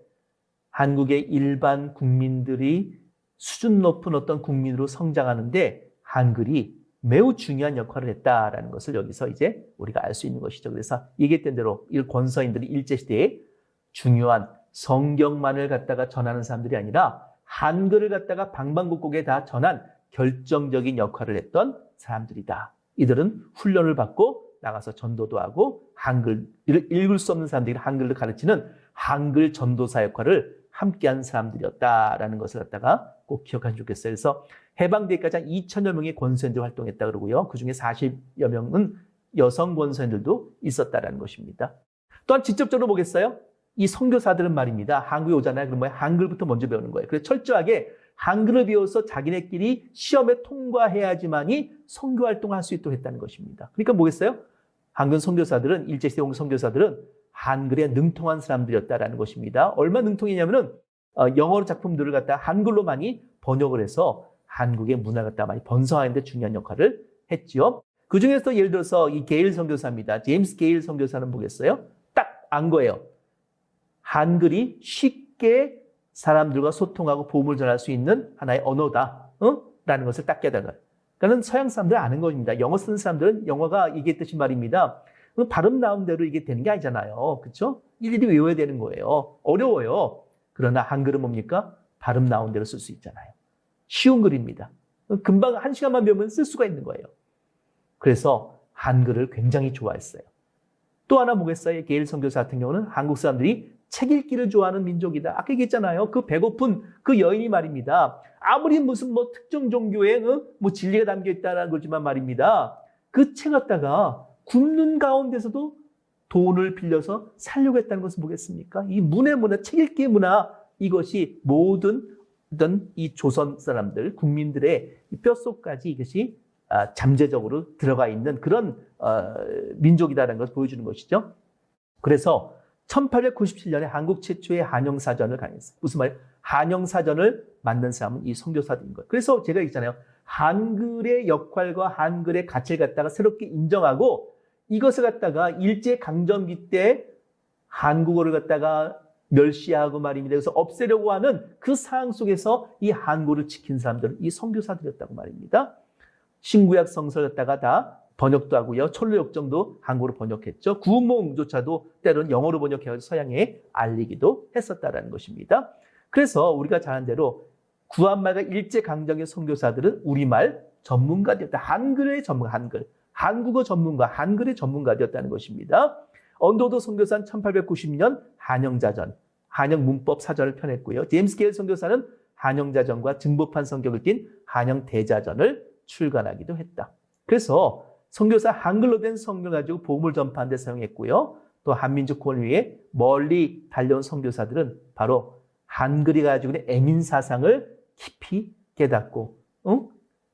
한국의 일반 국민들이 수준 높은 어떤 국민으로 성장하는데 한글이 매우 중요한 역할을 했다라는 것을 여기서 이제 우리가 알 수 있는 것이죠. 그래서 얘기했던 대로 이 권서인들이 일제시대에 중요한 성경만을 갖다가 전하는 사람들이 아니라 한글을 갖다가 방방곡곡에 다 전한 결정적인 역할을 했던 사람들이다. 이들은 훈련을 받고 나가서 전도도 하고 한글을 읽을 수 없는 사람들이 한글을 가르치는 한글 전도사 역할을 함께한 사람들이었다라는 것을 갖다가 꼭 기억하시면 좋겠어요. 그래서 해방되기까지 한 2천여 명의 권서인들이 활동했다 그러고요. 그중에 40여 명은 여성 권서인들도 있었다라는 것입니다. 또한 직접적으로 보겠어요? 이 선교사들은 말입니다. 한국에 오잖아요. 그럼 뭐야? 한글부터 먼저 배우는 거예요. 그래서 철저하게 한글을 배워서 자기네끼리 시험에 통과해야지만이 선교 활동을 할 수 있도록 했다는 것입니다. 그러니까 뭐겠어요? 한국 선교사들은 일제시대 온 선교사들은 한글에 능통한 사람들이었다라는 것입니다. 얼마나 능통이냐면은 영어 작품들을 갖다 한글로 많이 번역을 해서 한국의 문화를 갖다 많이 번성하는 데 중요한 역할을 했지요. 그 중에서 예를 들어서 이 게일 선교사입니다. 제임스 게일 선교사는 보겠어요? 딱 안 거예요. 한글이 쉽게 사람들과 소통하고 복음을 전할 수 있는 하나의 언어다. 라는 것을 딱 깨달아요. 그러니까 서양 사람들은 아는 겁니다. 영어 쓰는 사람들은 영어가 얘기했듯이 말입니다. 발음 나온 대로 이게 되는 게 아니잖아요. 그렇죠? 일일이 외워야 되는 거예요. 어려워요. 그러나 한글은 뭡니까? 발음 나온 대로 쓸 수 있잖아요. 쉬운 글입니다. 금방 1시간만 배우면 쓸 수가 있는 거예요. 그래서 한글을 굉장히 좋아했어요. 또 하나 보겠어요? 게일 선교사 같은 경우는 한국 사람들이 책 읽기를 좋아하는 민족이다. 아까 얘기했잖아요. 그 배고픈 그 여인이 말입니다. 아무리 무슨 특정 종교의 진리가 담겨 있다는 거지만 말입니다. 그 책 갖다가 굶는 가운데서도 돈을 빌려서 살려고 했다는 것은 뭐겠습니까? 이 문의 문화, 책 읽기의 문화, 이것이 모든 어떤 이 조선 사람들, 국민들의 뼛속까지 이것이 잠재적으로 들어가 있는 그런 민족이다라는 것을 보여주는 것이죠. 그래서 1897년에 한국 최초의 한영사전을 강했어요. 무슨 말이에요? 한영사전을 만든 사람은 이 선교사들인 거예요. 그래서 제가 있잖아요. 한글의 역할과 한글의 가치를 갖다가 새롭게 인정하고 이것을 갖다가 일제강점기 때 한국어를 갖다가 멸시하고 말입니다. 그래서 없애려고 하는 그 상황 속에서 이 한국어를 지킨 사람들은 이 선교사들이었다고 말입니다. 신구약 성서를 갖다가 다 번역도 하고요. 철로역정도 한국어로 번역했죠. 구운몽조차도 때로는 영어로 번역해서 서양에 알리기도 했었다라는 것입니다. 그래서 우리가 잘 아는 대로 구한말과 일제강점기 선교사들은 우리말 전문가들이었다. 한글의 전문가, 한국어 전문가, 한글의 전문가들이었다는 것입니다. 언더우드 선교사는 1890년 한영자전, 한영문법 사전을 펴냈고요. 제임스 게일 선교사는 한영자전과 증보판 성경을 띈 한영대자전을 출간하기도 했다. 그래서 선교사 한글로 된 성경을 가지고 복음을 전파하는 데 사용했고요. 또 한민족 구원을 위해 멀리 달려온 선교사들은 바로 한글이 가지고 있는 애민 사상을 깊이 깨닫고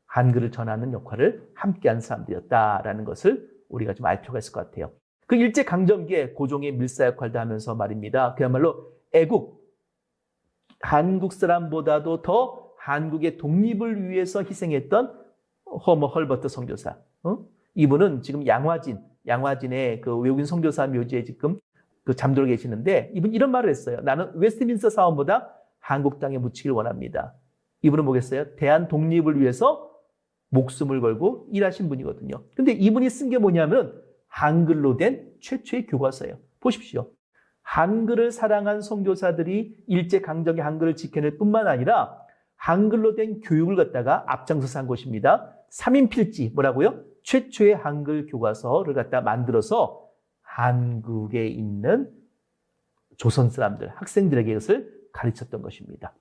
한글을 전하는 역할을 함께한 사람들이었다라는 것을 우리가 좀 알 필요가 있을 것 같아요. 그 일제강점기에 고종의 밀사 역할도 하면서 말입니다. 그야말로 애국, 한국 사람보다도 더 한국의 독립을 위해서 희생했던 헐버트 선교사. 이분은 지금 양화진의 그 외국인 선교사 묘지에 지금 그 잠들어 계시는데 이분 이런 말을 했어요. 나는 웨스트민스터 사원보다 한국 땅에 묻히길 원합니다. 이분은 뭐겠어요? 대한 독립을 위해서 목숨을 걸고 일하신 분이거든요. 근데 이분이 쓴 게 뭐냐면 한글로 된 최초의 교과서예요. 보십시오. 한글을 사랑한 선교사들이 일제강점기 한글을 지켜낼 뿐만 아니라 한글로 된 교육을 갖다가 앞장서서 한 것입니다. 3인필지 뭐라고요? 최초의 한글 교과서를 갖다 만들어서 한국에 있는 조선 사람들, 학생들에게 이것을 가르쳤던 것입니다.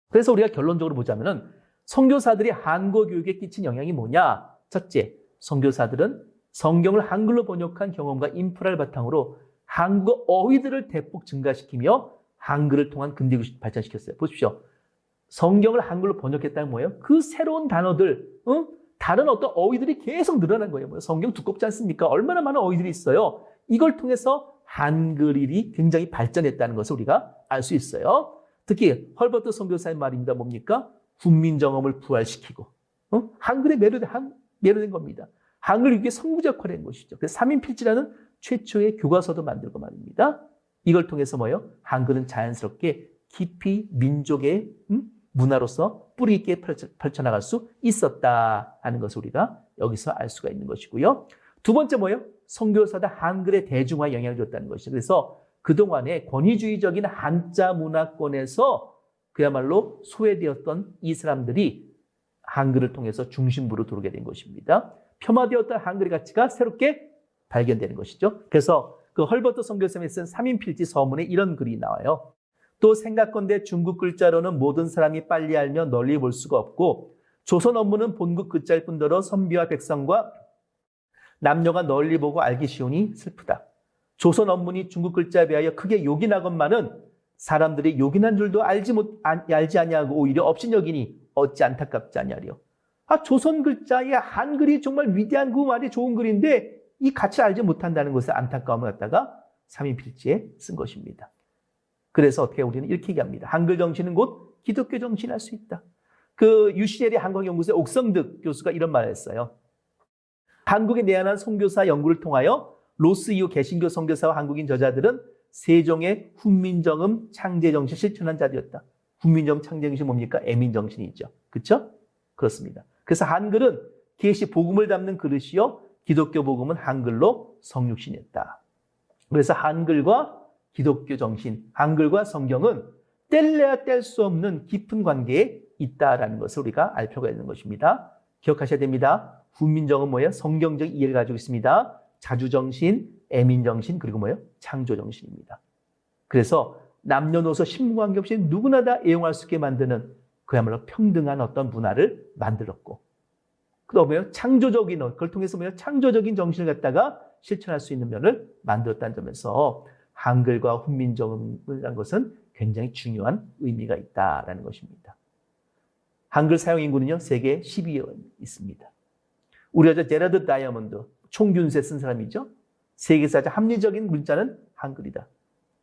그래서 우리가 결론적으로 보자면은 선교사들이 한국 교육에 끼친 영향이 뭐냐? 첫째, 선교사들은 성경을 한글로 번역한 경험과 인프라를 바탕으로 한국어 어휘들을 대폭 증가시키며 한글을 통한 근대교육을 발전시켰어요. 보십시오. 성경을 한글로 번역했다는 뭐예요? 그 새로운 단어들, 다른 어떤 어휘들이 계속 늘어난 거예요. 성경 두껍지 않습니까? 얼마나 많은 어휘들이 있어요. 이걸 통해서 한글이 굉장히 발전했다는 것을 우리가 알 수 있어요. 특히 헐버트 선교사의 말입니다. 뭡니까? 훈민정음을 부활시키고 한글에 매료된 겁니다. 한글 위기의 선구자 역할을 한 것이죠. 그래서 3인필지라는 최초의 교과서도 만들고 말입니다. 이걸 통해서 뭐예요? 한글은 자연스럽게 깊이 민족의 문화로서 뿌리 있게 펼쳐나갈 수 있었다 하는 것을 우리가 여기서 알 수가 있는 것이고요. 두 번째 뭐예요? 선교사들 한글의 대중화에 영향을 줬다는 것이죠. 그래서 그동안에 권위주의적인 한자 문화권에서 그야말로 소외되었던 이 사람들이 한글을 통해서 중심부로 들어오게 된 것입니다. 폄하되었던 한글의 가치가 새롭게 발견되는 것이죠. 그래서 그 헐버트 선교사님이 쓴 3인필지 서문에 이런 글이 나와요. 또 생각건대 중국 글자로는 모든 사람이 빨리 알며 널리 볼 수가 없고 조선 언문은 본국 글자일 뿐더러 선비와 백성과 남녀가 널리 보고 알기 쉬우니 슬프다. 조선 언문이 중국 글자에 비하여 크게 요긴하건만은 사람들이 요긴한 줄도 알지 아니하고 오히려 업신여기니 어찌 안타깝지 아니하리요. 조선 글자의 한글이 정말 위대한 그 말이 좋은 글인데 이 가치를 알지 못한다는 것에 안타까움을 갖다가 3인필지에 쓴 것입니다. 그래서 어떻게 우리는 이렇게 얘기합니다. 한글 정신은 곧 기독교 정신할 수 있다. 그 UCL의 한국연구소의 옥성득 교수가 이런 말을 했어요. 한국에 내한한 선교사 연구를 통하여 로스 이후 개신교 선교사와 한국인 저자들은 세종의 훈민정음 창제정신 실천한 자들이었다. 훈민정음 창제정신이 뭡니까? 애민정신이죠. 그렇죠? 그렇습니다. 그래서 한글은 계시 복음을 담는 그릇이요 기독교 복음은 한글로 성육신했다. 그래서 한글과 기독교 정신, 한글과 성경은 뗄래야 뗄 수 없는 깊은 관계에 있다라는 것을 우리가 알 필요가 있는 것입니다. 기억하셔야 됩니다. 훈민정음은 뭐예요? 성경적 이해를 가지고 있습니다. 자주정신, 애민정신, 그리고 뭐예요? 창조정신입니다. 그래서 남녀노소 신분관계 없이 누구나 다 애용할 수 있게 만드는 그야말로 평등한 어떤 문화를 만들었고 또 뭐예요? 창조적인, 그걸 통해서 뭐예요? 창조적인 정신을 갖다가 실천할 수 있는 면을 만들었다는 점에서 한글과 훈민정음이라는 것은 굉장히 중요한 의미가 있다라는 것입니다. 한글 사용 인구는요, 세계 12위에 있습니다. 우리가 제라드 다이아몬드, 총균세 쓴 사람이죠. 세계에서 아주 합리적인 문자는 한글이다.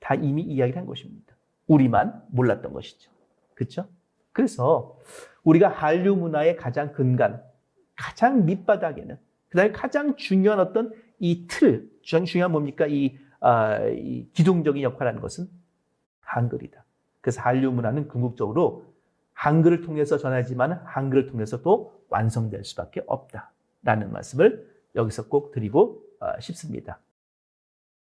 다 이미 이야기를 한 것입니다. 우리만 몰랐던 것이죠. 그렇죠? 그래서 우리가 한류 문화의 가장 근간, 가장 밑바닥에는 그다음에 가장 중요한 어떤 이 틀, 중요한 뭡니까? 이 기둥적인 역할을 하는 것은 한글이다. 그래서 한류 문화는 궁극적으로 한글을 통해서 전하지만 한글을 통해서 또 완성될 수밖에 없다라는 말씀을 여기서 꼭 드리고 싶습니다.